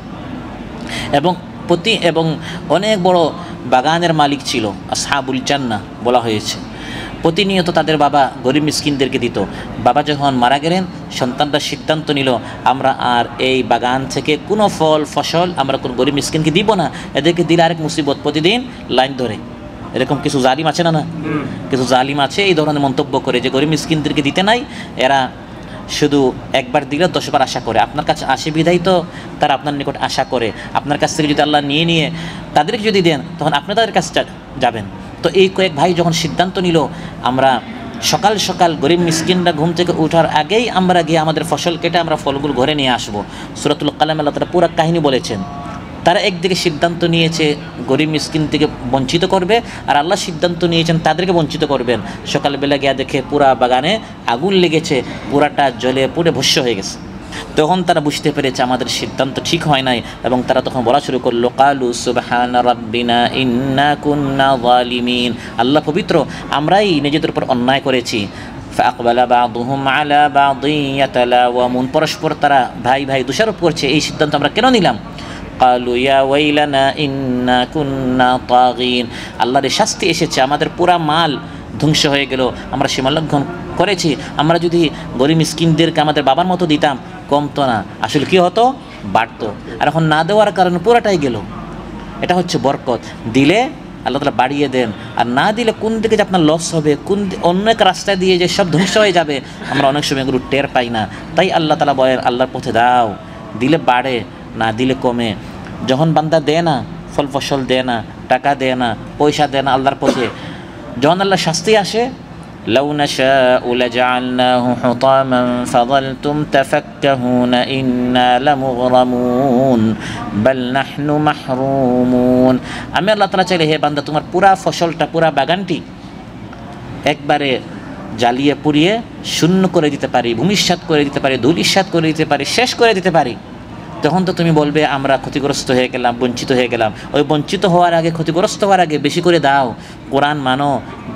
এবং অনেক বড় বাগানের মালিক ছিল, আসহাবুল জান্নাহ বলা হয়েছে। প্রতিনিয়ত তাদের বাবা গরিব মিসকিনদেরকে দিত। বাবা যখন মারা গেলেন, সন্তানরা সিদ্ধান্ত নিল আমরা আর এই বাগান থেকে কোনো ফল ফসল আমরা কোনো গরিব মিসকিনকে দিব না, এদেরকে দিলে আরেক মুসিবত, প্রতিদিন লাইন ধরে। এরকম কিছু জালিম আছে না, কিছু জালিম আছে এই ধরনের মন্তব্য করে যে গরিব মিসকিনদেরকে দিতে নাই, এরা শুধু একবার দিলে 10 বার আশা করে। আপনার কাছে আসে বিধাই তো তারা আপনার নিকট আশা করে। আপনার কাছ থেকে যদি আল্লাহ নিয়ে তাদেরকে যদি দেন, তখন আপনি তাদের কাছে যাবেন। তো এই কয়েক ভাই যখন সিদ্ধান্ত নিল আমরা সকাল সকাল গরিব মিসকিনরা ঘুম থেকে ওঠার আগেই আমরা গিয়ে আমাদের ফসল কেটে আমরা ফলগুলো ঘরে নিয়ে আসবো। সূরাতুল কালামে আল্লাহ তাআলা পুরো কাহিনী বলেছেন। তারা একদিকে সিদ্ধান্ত নিয়েছে গরিব মিসকিন থেকে বঞ্চিত করবে, আর আল্লাহ সিদ্ধান্ত নিয়েছেন তাদেরকে বঞ্চিত করবেন। সকালবেলা গিয়ে দেখে পুরা বাগানে আগুন লেগেছে, পুরাটা জ্বলে পুড়ে ভস্য হয়ে গেছে। তখন তারা বুঝতে পেরেছে আমাদের সিদ্ধান্ত ঠিক হয় নাই, এবং তারা তখন বলা শুরু করলো, কালু সুবহানা রাব্বিনা ইন্না কুন্না যালিমিন, আল্লাহ পবিত্র, আমরাই নিজেদের উপর অন্যায় করেছি। ফাআকবালা বা'দুহুম আলা বা'দিন ইয়াতালাওয়ামুন, পরস্পর তারা ভাই ভাই দোষারোপ করছে, এই সিদ্ধান্ত আমরা কেন নিলাম? কালু ইয়া ওয়াইলানা ইন্না কুন্না তাগিন, আল্লাহর শাস্তি এসেছে, আমাদের পুরা মাল ধ্বংস হয়ে গেল, আমরা সীমালঙ্ঘন করেছি। আমরা যদি গরিব মিসকিনদেরকে আমাদের বাবার মতো দিতাম কমতো না, আসলে কি হতো? বাড়তো। আর এখন না দেওয়ার কারণে পুরাটাই গেল। এটা হচ্ছে বরকত, দিলে আল্লাহ তাআলা বাড়িয়ে দেন, আর না দিলে কোন দিকে যে আপনার লস হবে, কোন অন্য এক রাস্তায় দিয়ে যে সব ধ্বংস হয়ে যাবে, আমরা অনেক সময় এগুলো টের পাই না। তাই আল্লাহ তাআলা বলেন, আল্লাহর পথে দাও, দিলে বাড়ে, না দিলে কমে। যখন বান্দা দেয় না, ফল ফসল দেয় না, টাকা দেয় না, পয়সা দেয় না আল্লাহর পথে, যখন আল্লাহ শাস্তি আসে, লাউ নাশাউ লাজআলনাহু হুতামান ফাযালতুম তাফাক্কাহুনা ইন্না লামুগরামুন বাল নাহনু মাহরুমুন, আমি আল্লাহ তাআলা চাইলে হে বান্দা তোমার পুরা ফসলটা, পুরা বাগানটি একবারে জ্বালিয়ে পুড়িয়ে শূন্য করে দিতে পারি, ভূমিষ্যাৎ করে দিতে পারি, ধূলিসাৎ করে দিতে পারি, শেষ করে দিতে পারি। তখন তো তুমি বলবে আমরা ক্ষতিগ্রস্ত হয়ে গেলাম, বঞ্চিত হয়ে গেলাম। ওই বঞ্চিত হওয়ার আগে, ক্ষতিগ্রস্ত হওয়ার আগে বেশি করে দাও, কোরআন মানো,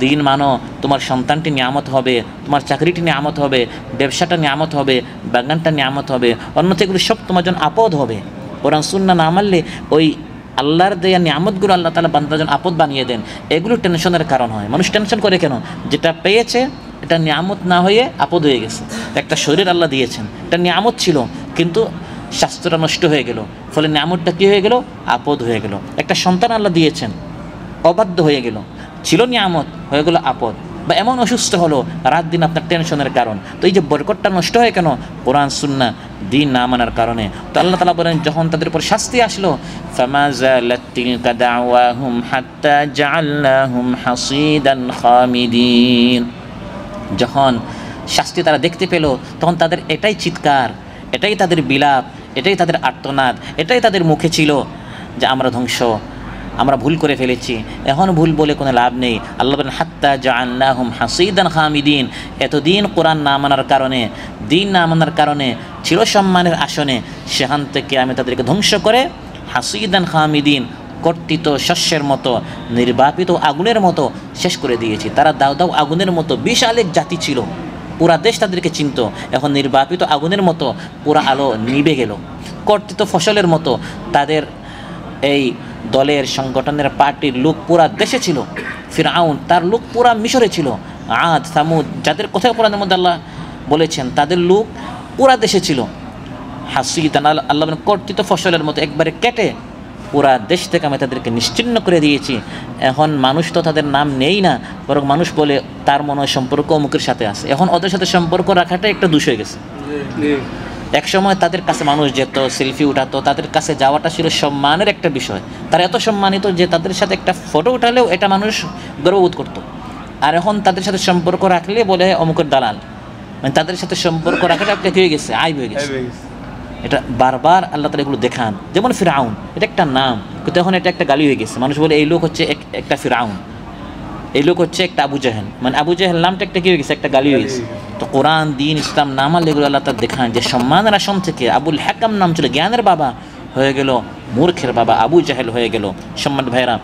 দিন মানো, তোমার সন্তানটি নিয়ামত হবে, তোমার চাকরিটি নিয়ামত হবে, ব্যবসাটা নিয়ামত হবে, বাগানটা নিয়ামত হবে, অন্যথা এগুলো সব তোমার জন্য আপদ হবে। কোরআন সুন্নাহ না মানলে ওই আল্লাহর দেয়া নিয়ামতগুলো আল্লাহ তাআলা বান্দার জন্য আপদ বানিয়ে দেন। এগুলো টেনশনের কারণ হয়। মানুষ টেনশন করে কেন? যেটা পেয়েছে এটা নিয়ামত না হয়ে আপদ হয়ে গেছে। একটা শরীর আল্লাহ দিয়েছেন, এটা নিয়ামত ছিল, কিন্তু স্বাস্থ্যটা নষ্ট হয়ে গেল, ফলে নিয়ামতটা কী হয়ে গেল? আপদ হয়ে গেল। একটা সন্তান আল্লাহ দিয়েছেন, অবাধ্য হয়ে গেল, ছিল নিয়ামত, হয়ে গেল আপদ। বা এমন অসুস্থ হলো, রাত দিন আপনার টেনশনের কারণ। তো এই যে বরকতটা নষ্ট হয় কেন? কোরআন সুন্নাহ দিন না মানার কারণে। তো আল্লাহ তাআলা বলেন, যখন তাদের উপর শাস্তি আসলো, ফামা যালাত তিলকা দাওয়াহুম হাত্তা জাআলনাহুম হাসিদান খামিদিন, যখন শাস্তি তারা দেখতে পেল, তখন তাদের এটাই চিৎকার, এটাই তাদের বিলাপ, এটাই তাদের আর্তনাদ, এটাই তাদের মুখে ছিল যে আমরা ধ্বংস, আমরা ভুল করে ফেলেছি, এখন ভুল বলে কোনো লাভ নেই। আল্লাহ বলেন, হাত্তা জাআলনাহুম হাসিদান খামিদিন, এতদিন কোরআন না মানার কারণে, দিন না মানার কারণে ছিল সম্মানের আসনে, সেখান থেকে আমি তাদেরকে ধ্বংস করে হাসিদান খামিদিন, কর্তিত শস্যের মতো, নির্বাপিত আগুনের মতো শেষ করে দিয়েছি। তারা দাও দাও আগুনের মতো বিশাল এক জাতি ছিল, পুরা দেশ তাদেরকে চিনত। এখন নির্বাপিত আগুনের মতো পুরা আলো নিভে গেল। কর্তিত ফসলের মতো তাদের এই দলের, সংগঠনের, পার্টির লোক পুরা দেশে ছিল। ফিরআউন তার লোক পুরা মিশরে ছিল। আদ, সামুদ, যাদের কথা কোরআনের মধ্যে আল্লাহ বলেছেন, তাদের লোক পুরা দেশে ছিল। হাসিদান, আল্লাহ কর্তিত ফসলের মতো একবারে কেটে পুরা দেশ থেকে আমি তাদেরকে নিশ্চিহ্ন করে দিয়েছি। এখন মানুষ তো তাদের নাম নেই না, বরং মানুষ বলে তার মনে হয় সম্পর্ক অমুকের সাথে আছে। এখন ওদের সাথে সম্পর্ক রাখাটা একটা দোষ হয়ে গেছে। এক সময় তাদের কাছে মানুষ যেত, সেলফি উঠাতো, তাদের কাছে যাওয়াটা ছিল সম্মানের একটা বিষয়। তারা এত সম্মানিত যে তাদের সাথে একটা ফটো উঠালেও এটা মানুষ গর্ববোধ করতো। আর এখন তাদের সাথে সম্পর্ক রাখলে বলে অমুকের দালাল, মানে তাদের সাথে সম্পর্ক রাখাটা একটা হয়ে গেছে, আইব হয়ে গেছে। এটা বারবার আল্লাহ তাআলা এগুলো দেখান। যেমন ফিরআউন, এটা একটা নাম, কিন্তু এখন এটা একটা গালি হয়ে গেছে। মানুষ বলে এই লোক হচ্ছে একটা ফিরআউন, এই লোক হচ্ছে একটা আবু জাহেল, মানে আবু জাহেল নামটা একটা কি হয়ে গেছে? একটা গালি হয়ে গেছে। তো কোরআন, দিন, ইসলাম নাম আল্লাহ এগুলো আল্লাহ তাআলা দেখান যে সম্মানের আসন থেকে আবুল হাকাম নাম ছিল, জ্ঞানের বাবা হয়ে গেল মূর্খের বাবা, আবু জাহেল হয়ে গেল। সম্মান ভাইরা,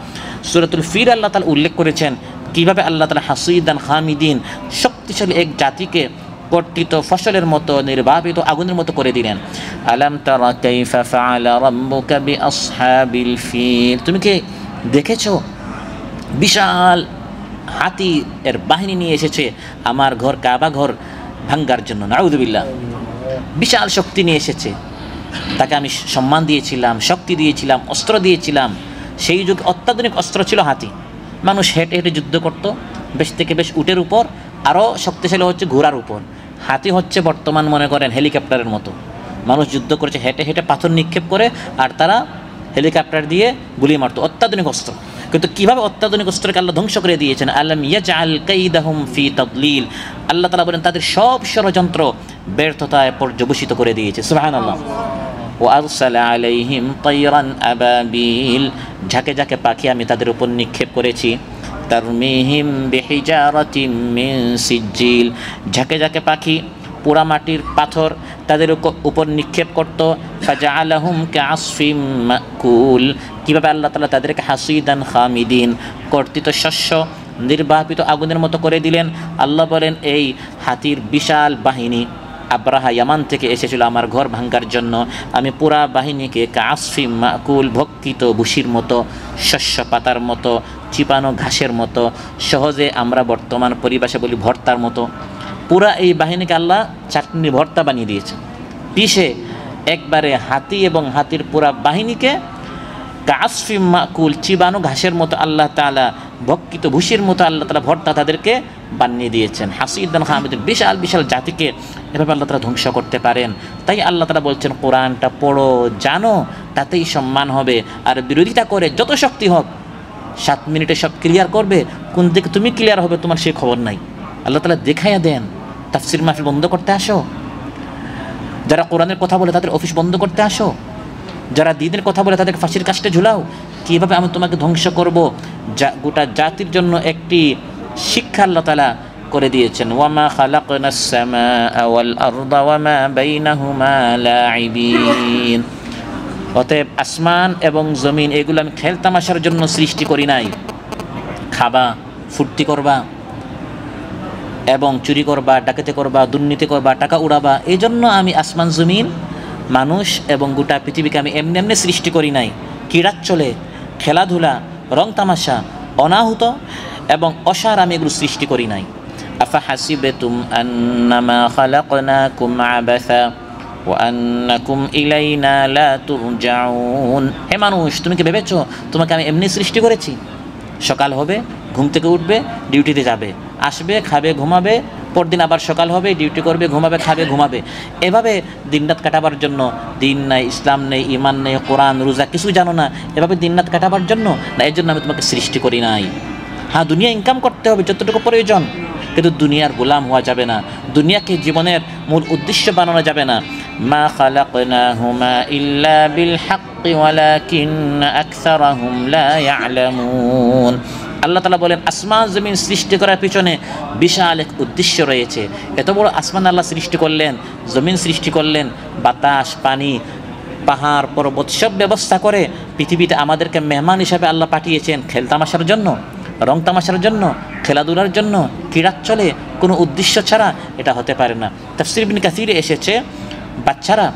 সূরাতুল ফির আল্লাহ তাআলা উল্লেখ করেছেন কিভাবে আল্লাহ তাআলা হাসিদান খামিদিন, শক্তিশালী এক জাতিকে কর্তিত ফসলের মতো, নির্বাপিত আগুনের মতো করে দিলেন। আলাম তারা কাইফা ফাআলা রাব্বুকা বিআসহাবিল ফিল, তুমি কি দেখেছো বিশাল হাতি এর বাহিনী নিয়ে এসেছে আমার ঘর কাবা ঘর ভাঙ্গার জন্য। নাউযুবিল্লাহ, বিশাল শক্তি নিয়ে এসেছে। তাকে আমি সম্মান দিয়েছিলাম, শক্তি দিয়েছিলাম, অস্ত্র দিয়েছিলাম। সেই যুগে অত্যাধুনিক অস্ত্র ছিল হাতি। মানুষ হেঁটে হেঁটে যুদ্ধ করত, বেশ থেকে বেশ উটের উপর, আরও শক্তিশালী হচ্ছে ঘোড়ার উপর। হাতি হচ্ছে বর্তমান মনে করেন হেলিকপ্টারের মতো। মানুষ যুদ্ধ করেছে হেঁটে হেঁটে, পাথর নিক্ষেপ করে, আর তারা হেলিকপ্টার দিয়ে গুলি মারত। অত্যাধুনিক অস্ত্র। কিন্তু কীভাবে অত্যাধুনিক অস্ত্রকে আল্লাহ ধ্বংস করে দিয়েছেন? আলাম ইয়াজআল কাইদাহুম ফি তাদলিল, আল্লাহ তাআলা বলেন তাদের সব ষড়যন্ত্র ব্যর্থতায় পর্যবসিত করে দিয়েছে। সুবহানাল্লাহ। ওয়া আরসালা আলাইহিম তায়রান আবাবিল, ঝাঁকে ঝাঁকে পাখি আমি তাদের উপর নিক্ষেপ করেছি। তারমিহিম বিহিজারাতিম মিন সিজিল, ঝাঁকে ঝাঁকে পাখি পোড়া মাটির পাথর তাদের উপর নিক্ষেপ করত। ফাজআলাহুম কাআসফিম মাকুল, কীভাবে আল্লাহ তাআলা তাদেরকে হাসিদান খামিদিন, কর্তিত শস্য নির্বাপিত আগুনের মতো করে দিলেন। আল্লাহ বলেন এই হাতির বিশাল বাহিনী আব্রাহা ইয়ামান থেকে এসেছিল আমার ঘর ভাঙ্গার জন্য, আমি পুরা বাহিনীকে কাআসফিম মাকুল, ভক্ষিত ভুসির মতো, শস্য পাতার মতো, চিপানো ঘাসের মতো, সহজে আমরা বর্তমান পরিভাষা বলি ভর্তার মতো, পুরা এই বাহিনীকে আল্লাহ চাটনি ভর্তা বানিয়ে দিয়েছে। পিষে একবারে হাতি এবং হাতির পুরা বাহিনীকে কাআসফিম মাকুল, চিবানো ঘাসের মতো আল্লাহ তাআলা, ভক্ষিত ভুসির মতো আল্লাহ তাআলা ভর্তা তাদেরকে বানিয়ে দিয়েছেন। হাসিদান খামিদ, বিশাল বিশাল জাতিকে এভাবে আল্লাহ তাআলা ধ্বংস করতে পারেন। তাই আল্লাহ তাআলা বলছেন কোরআনটা পড়ো, জানো, তাতেই সম্মান হবে। আর বিরোধিতা করে যত শক্তি হোক 7 মিনিটে সব ক্লিয়ার করবে, কোন দিকে তুমি ক্লিয়ার হবে তোমার সেই খবর নাই। আল্লাহ তাআলা দেখাইয়া দেন। তাফসির মাহফিল বন্ধ করতে আসো, যারা কোরআনের কথা বলে তাদের অফিস বন্ধ করতে আসো, যারা দ্বীনের কথা বলে তাদেরকে ফাঁসির কাস্টে ঝুলাও। কীভাবে আমি তোমাকে ধ্বংস করব, গোটা জাতির জন্য একটি শিক্ষা আল্লাহ তাআলা করে দিয়েছেন। ওয়ামা খালাকনাস সামাআ ওয়াল আরদা ওয়ামা বাইনাহুমা লাঈবিন, অতএব আসমান এবং জমিন এগুলো আমি খেলতামাশার জন্য সৃষ্টি করি নাই। খাবা, ফুর্তি করবা এবং চুরি করবা, ডাকাতি করবা, দুর্নীতি করবা, টাকা উড়াবা, এই জন্য আমি আসমান জমিন মানুষ এবং গোটা পৃথিবীকে আমি এমনি এমনি সৃষ্টি করি নাই। ক্রীড়াচ্ছলে, খেলাধুলা, রং তামাশা, অনাহুত এবং অসার আমি এগুলো সৃষ্টি করি নাই। আফা হাসিবাতুম আন্নামা খালাকনাকুম আবাসা ওয়া আন্নাকুম ইলাইনা লা তুরজাউন, হে মানুষ তুমি কি ভেবেছো তোমাকে আমি এমনি সৃষ্টি করেছি? সকাল হবে, ঘুম থেকে উঠবে, ডিউটিতে যাবে, আসবে, খাবে, ঘুমাবে, পরদিন আবার সকাল হবে, ডিউটি করবে, ঘুমাবে, খাবে, ঘুমাবে, এভাবে দিনরাত কাটাবার জন্য। দিন নাই, ইসলাম নেই, ইমান নেই, কোরআন, রোজা কিছু জানো না, এভাবে দিনরাত কাটাবার জন্য না, এর জন্য আমি তোমাকে সৃষ্টি করি নাই। হ্যাঁ, দুনিয়া ইনকাম করতে হবে যতটুকু প্রয়োজন, কিন্তু দুনিয়ার গোলাম হওয়া যাবে না, দুনিয়াকে জীবনের মূল উদ্দেশ্য বানানো যাবে না। মা খালাকনাহুমা ইল্লা বিল হাক্কি ওয়ালাকিন্না আকসারাহুম লা ইয়ালামুন। আল্লাহ তাআলা বলেন আসমান জমিন সৃষ্টি করার পিছনে বিশাল এক উদ্দেশ্য রয়েছে। এত বড় আসমান আল্লাহ সৃষ্টি করলেন, জমিন সৃষ্টি করলেন, বাতাস, পানি, পাহাড়, পর্বত সব ব্যবস্থা করে পৃথিবীতে আমাদেরকে মেহমান হিসাবে আল্লাহ পাঠিয়েছেন। খেলতামাশার জন্য, রং তামাশার জন্য, খেলাধুলার জন্য, ক্রীড়াচ্ছলে কোনো উদ্দেশ্য ছাড়া এটা হতে পারে না। তাফসীর ইবনে কাসীরে এসেছে বাচ্চারা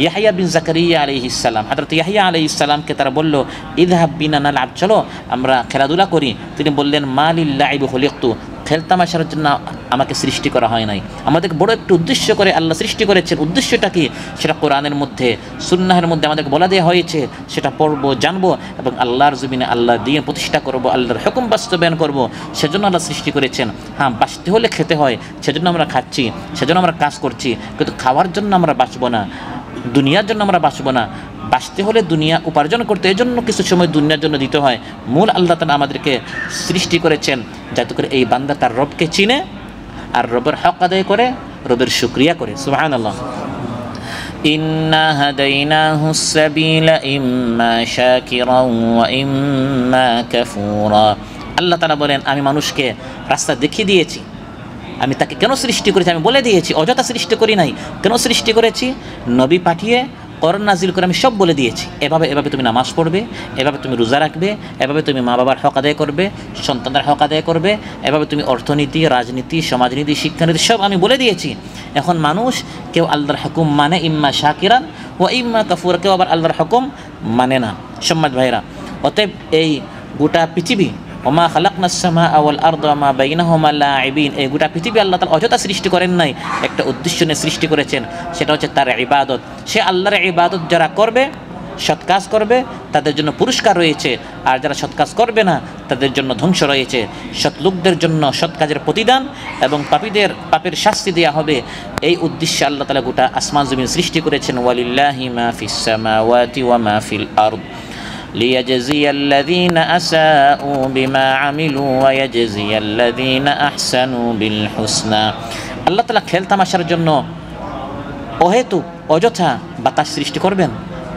ইয়াহইয়া বিন জাকারিয়া আলাইহিস সালাম, হযরত ইয়াহইয়া আলাইহিস সালামকে তারা বলল ইযহাব বিনা নালআব, চলো আমরা খেলাধুলা করি। তিনি বললেন মা লিল লাইবি খুলিকতু, খেলতামাশার জন্য আমাকে সৃষ্টি করা হয় নাই, আমাদেরকে বড় একটা উদ্দেশ্য করে আল্লাহ সৃষ্টি করেছেন। উদ্দেশ্যটা কি সেটা কোরআনের মধ্যে, সুন্নাহের মধ্যে আমাদেরকে বলা দেওয়া হয়েছে, সেটা পড়বো, জানবো এবং আল্লাহর জমিনে আল্লাহ দ্বীন প্রতিষ্ঠা করব, আল্লাহর হুকুম বাস্তবায়ন করব, সেজন্য আল্লাহ সৃষ্টি করেছেন। হ্যাঁ, বাঁচতে হলে খেতে হয়, সেজন্য আমরা খাচ্ছি, সেজন্য আমরা কাজ করছি, কিন্তু খাওয়ার জন্য আমরা বাঁচবো না, দুনিয়ার জন্য আমরা বাঁচবো না। বাঁচতে হলে দুনিয়া উপার্জন করতে, এই জন্য কিছু সময় দুনিয়ার জন্য দিতে হয়। মূল আল্লাহ তাআলা আমাদেরকে সৃষ্টি করেছেন যাতে করে এই বান্দা তার রবকে চিনে আর রবের হক আদায় করে, রবের শুকরিয়া করে। সুবহানাল্লাহ। ইন্না হাদাইনাহুস সাবিলা ইম্মা শাকিরান ওয়া ইম্মা কাফুরা। আল্লাহ তাআলা বলেন আমি মানুষকে রাস্তা দেখিয়ে দিয়েছি। আমি তাকে কেন সৃষ্টি করেছি আমি বলে দিয়েছি, অযথা সৃষ্টি করি নাই। কেন সৃষ্টি করেছি? নবী পাঠিয়ে, কোরআন নাজিল করে আমি সব বলে দিয়েছি। এভাবে তুমি নামাজ পড়বে, এভাবে তুমি রোজা রাখবে, এভাবে তুমি মা বাবার হক আদায় করবে, সন্তানদের হক আদায় করবে, এভাবে তুমি অর্থনীতি, রাজনীতি, সমাজনীতি, শিক্ষানীতি সব আমি বলে দিয়েছি। এখন মানুষ কেউ আল্লাহর হুকুম মানে ইম্মা শাকিরান ও ইম্মা কাফুরা, কেউ আবার আল্লাহর হুকুম মানে না। সম্মানিত ভাইরা, অতএব এই গোটা পৃথিবী ওমা খালাকনাস সামাআ ওয়াল আরদা ওয়া মা বাইনাহুমা লাঈবিন, এই গোটা পৃথিবী আল্লাহ তাআলা অযথা সৃষ্টি করেন নাই, একটা উদ্দেশ্য নিয়ে সৃষ্টি করেছেন, সেটা হচ্ছে তার ইবাদত। সে আল্লাহর ইবাদত যারা করবে, সৎ কাজ করবে, তাদের জন্য পুরস্কার রয়েছে, আর যারা সৎ কাজ করবে না তাদের জন্য ধ্বংস রয়েছে। সৎ লোকদের জন্য সৎ কাজের প্রতিদান এবং পাপীদের পাপের শাস্তি দেওয়া হবে। এই উদ্দেশ্যে আল্লাহ তাআলা গোটা আসমান জমিন সৃষ্টি করেছেন। ওয়ালিল্লাহি মা ফিস সামাওয়াতি ওয়া মা ফিল আরদ লিয়াজজিয়া আল্লাযীনা আসাউ বিমা আমিলু ওয়া ইয়াজজিয়া আল্লাযীনা আহসানু বিল হুসনা। আল্লাহ তাআলা খেলতামাশার জন্য অহেতুক অযথা বাতাস সৃষ্টি করবেন,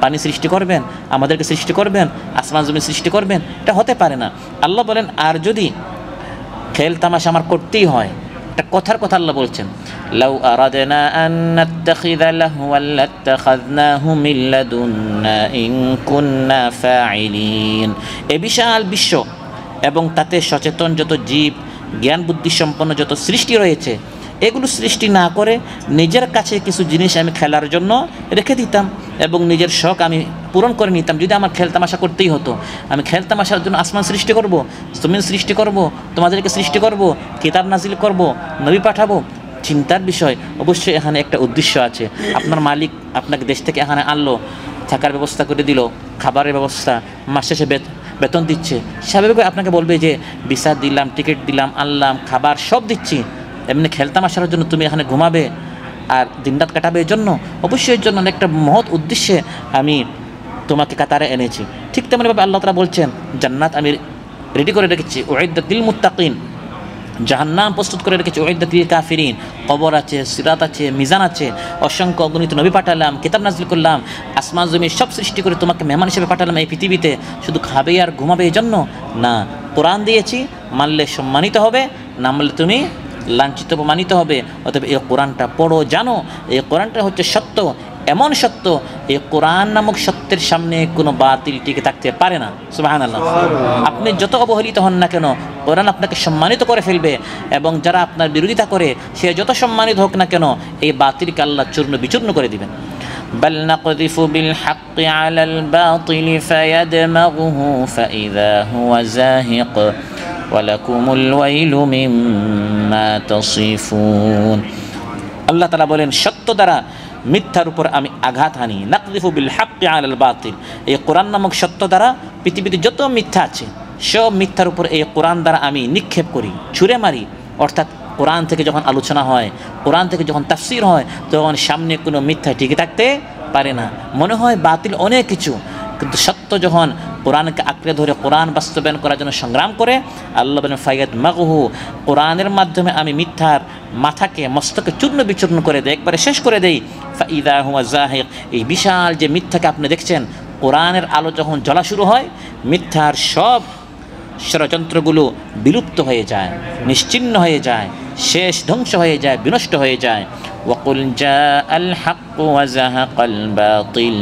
পানি সৃষ্টি করবেন, আমাদেরকে সৃষ্টি করবেন, আসমান জমিন সৃষ্টি করবেন, এটা হতে পারে না। আল্লাহ বলেন আর যদি খেলতামাশা আমার করতেই হয়, একটা কথার কথা আল্লাহ বলছেন, লাউ আরাদনা আন নাত্তাখিযা লাহওয়ান লাত্তাখাযনাহু মিন লাদুন্না ইন কুন্না ফাইলিন। এই বিশাল বিশ্ব এবং তাতে সচেতন যত জীব, জ্ঞান বুদ্ধি সম্পন্ন যত সৃষ্টি রয়েছে, এগুলো সৃষ্টি না করে নিজের কাছে কিছু জিনিস আমি খেলার জন্য রেখে দিতাম এবং নিজের শখ আমি পূরণ করে নিতাম। যদি আমার খেলতামাশা করতেই হতো, আমি খেলতামাশার জন্য আসমান সৃষ্টি করব, জমিন সৃষ্টি করব, তোমাদেরকে সৃষ্টি করব, কিতাব নাজিল করব, নবী পাঠাবো। চিন্তার বিষয়। অবশ্যই এখানে একটা উদ্দেশ্য আছে। আপনার মালিক আপনাকে দেশ থেকে এখানে আনলো, থাকার ব্যবস্থা করে দিল, খাবারের ব্যবস্থা, মাস শেষে বেতন দিচ্ছে, স্বাভাবিকভাবে আপনাকে বলবে যে ভিসা দিলাম, টিকিট দিলাম, আনলাম, খাবার সব দিচ্ছি, এমনি খেলতামাশার জন্য তুমি এখানে ঘুমাবে আর দিনরাত কাটাবে এর জন্য? অবশ্যই এর জন্য একটা মহৎ উদ্দেশ্যে আমি তোমাকে কাতারে এনেছি। ঠিক তেমনিভাবে আল্লাহ তাআলা বলছেন জান্নাত আমি রেডি করে রেখেছি, উইদ্দাত লিল মুত্তাকিন। জাহান্নাম প্রস্তুত করে রেখেছি উইদ্দাত লিল কাফিরিন। কবর আছে, সিরাত আছে, মিজান আছে, অসংখ্য অগণিত নবী পাঠালাম, কিতাব নাজিল করলাম, আসমান জমি সব সৃষ্টি করে তোমাকে মেহমান হিসেবে পাঠালাম এই পৃথিবীতে। শুধু খাবে আর ঘুমাবে এই জন্য না, কোরআন দিয়েছি, মানলে সম্মানিত হবে, না মানলে তুমি লাঞ্ছিত অপমানিত হবে। অতএব এই কোরআনটা পড়ো, জানো এই কোরআনটা হচ্ছে সত্য, এমন সত্য এই কোরআন নামক সত্যের সামনে কোনো বাতিল টিকে থাকতে পারে না। সুবহানাল্লাহ। আপনি যত অবহেলিত হন না কেন, কোরআন আপনাকে সম্মানিত করে ফেলবে, এবং যারা আপনার বিরোধিতা করে সে যত সম্মানিত হোক না কেন এই বাতিলকে আল্লাহ চূর্ণ বিচূর্ণ করে দিবেন। بل نقذف بالحق على الباطل فيدمغه فإذا هو زاهق ولكم الويل مما تصفون। আল্লাহ তাআলা বলেন সত্য দ্বারা মিথ্যার উপর আমি আঘাত হানি। নাকযিফু বিল হাক্কি আলাল বাতিল। এই কোরআন নামক সত্য দ্বারা পৃথিবীতে যত মিথ্যা আছে সব মিথ্যার উপর এই কোরআন দ্বারা আমি নিক্ষেপ করি, ছুঁড়ে মারি। অর্থাৎ কোরআন থেকে যখন আলোচনা হয়, কোরআন থেকে যখন তাফসীর হয়, তখন সামনে কোনো মিথ্যা টিকে থাকতে পারে না। মনে হয় বাতিল অনেক কিছু, কিন্তু সত্য যখন কোরআনকে আঁকড়ে ধরে কোরআন বাস্তবায়ন করার জন্য সংগ্রাম করে, আল্লাহ বলেন ফায়াদ মাগুহু, কোরআনের মাধ্যমে আমি মিথ্যার মাথাকে, মস্তকে চূর্ণ বিচূর্ণ করে দেই, একবারে শেষ করে দেই। ফাইদা হুয়া জাহিক, এই বিশাল যে মিথ্যাকে আপনি দেখছেন, কোরআনের আলো যখন জ্বলা শুরু হয়, মিথ্যার সব ষড়যন্ত্রগুলো বিলুপ্ত হয়ে যায়, নিশ্চিহ্ন হয়ে যায়, শেষ ধ্বংস হয়ে যায়, বিনষ্ট হয়ে যায়। ওয়াকুল জাআল হাক্কু ওয়া যাহাকাল বাতিল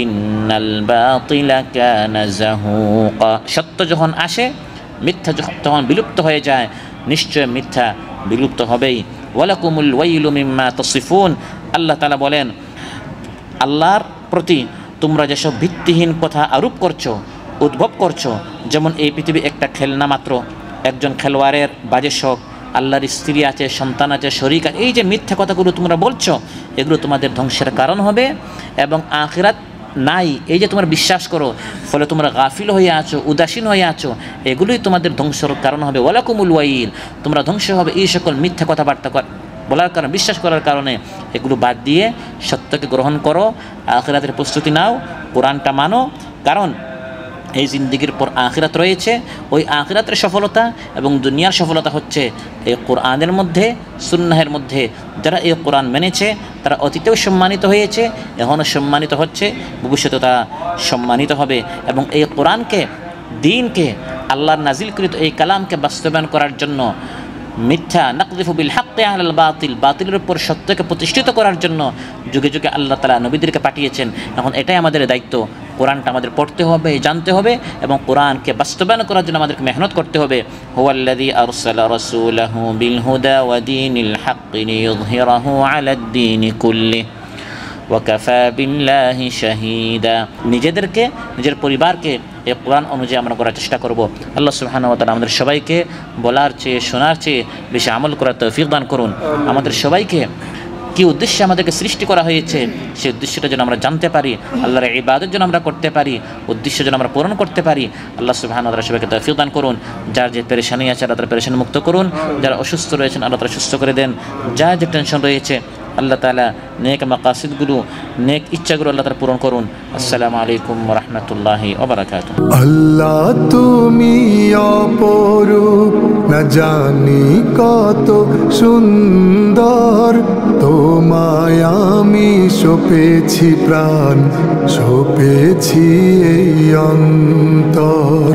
ইন্নাল বাতিলা কানা যাহুকা। সত্য যখন আসে, মিথ্যা যখন বিলুপ্ত হয়ে যায়, নিশ্চয় মিথ্যা বিলুপ্ত হবেই। ওয়ালাকুমুল ওয়াইলু মিম্মা তাসিফুন। আল্লাহ তাআলা বলেন আল্লাহর প্রতি তোমরা যেসব ভিত্তিহীন কথা আরোপ করছো, উদ্ভব করছো, যেমন এই পৃথিবী একটা খেলনা মাত্র, একজন খেলোয়াড়ের বাজে শখ, আল্লাহর স্ত্রী আছে, সন্তান আছে, শরীক আছে, এই যে মিথ্যা কথাগুলো তোমরা বলছো, এগুলো তোমাদের ধ্বংসের কারণ হবে। এবং আখিরাত নাই এই যে তোমরা বিশ্বাস করো, ফলে তোমরা গাফিল হয়ে আছো, উদাসীন হয়ে আছো, এগুলোই তোমাদের ধ্বংসের কারণ হবে। ওয়ালাকুমুল ওয়াইল, তোমরা ধ্বংস হবে এই সকল মিথ্যা কথাবার্তা বলার কারণে, বিশ্বাস করার কারণে। এগুলো বাদ দিয়ে সত্যকে গ্রহণ করো, আখিরাতের প্রস্তুতি নাও, কোরআনটা মানো। কারণ এই জিন্দিগির পর আখিরাত রয়েছে। ওই আখিরাতের সফলতা এবং দুনিয়ার সফলতা হচ্ছে এই কোরআনের মধ্যে, সুন্নাহের মধ্যে। যারা এই কোরআন মেনেছে তারা অতীতেও সম্মানিত হয়েছে, এখনও সম্মানিত হচ্ছে, ভবিষ্যতে তারা সম্মানিত হবে। এবং এই কোরআনকে, দ্বীনকে, আল্লাহর নাজিলকৃত এই কালামকে বাস্তবায়ন করার জন্য, মিথ্যা নাকযিফু বিল হাক্কি আলাল বাতিল, বাতিলের উপর সত্যকে প্রতিষ্ঠিত করার জন্য যুগে যুগে আল্লাহ তাআলা নবীদেরকে পাঠিয়েছেন। এখন এটাই আমাদের দায়িত্ব, কোরআনটা আমাদের পড়তে হবে, জানতে হবে, এবং কোরআনকে বাস্তবায়ন করার জন্য আমাদেরকে মেহনত করতে হবে। হুয়াল্লাযী আরসালা রাসূলাহু বিল হুদা ওয়া দীনিল হাক্কি লিইয়ুযহিরাহু আলাদ দীনি কুল্লিহি ওয়া কাফা বিল্লাহি শাহীদা। নিজেদেরকে, নিজের পরিবারকে এই কোরআন অনুযায়ী আমরা করার চেষ্টা করব। আল্লাহ সুবহানাহু ওয়া তাআলা আমাদের সবাইকে বলার চেয়ে, শোনার চেয়ে বেশি আমল করার তৌফিক দান করুন। আমাদের সবাইকে কী উদ্দেশ্যে আমাদেরকে সৃষ্টি করা হয়েছে সেই উদ্দেশ্যটা যেন আমরা জানতে পারি, আল্লাহর ইবাদত যেন আমরা করতে পারি, উদ্দেশ্য যেন আমরা পূরণ করতে পারি। আল্লাহ সুবহানাহু ওয়া তাআলা সবাইকে তৌফিক দান করুন। যার যে পেরেশানি আছে আল্লাহ তাআলা পেরেশানি মুক্ত করুন, যারা অসুস্থ রয়েছেন আল্লাহ তাআলা সুস্থ করে দেন, যার যে টেনশন রয়েছে আল্লাহ তাআলা নেক মাকাসিদগুলো, নেক ইচ্ছাগুলো আল্লাহ তাআলা পূরণ করুন। আসসালামু আলাইকুম ওয়া রাহমাতুল্লাহি ওয়া বারাকাতুহু। আল্লাহ তুমি অপরূপ, না জানি কত সুন্দর, তোমায় আমি সপেছি প্রাণ, সপেছি এই অন্তর।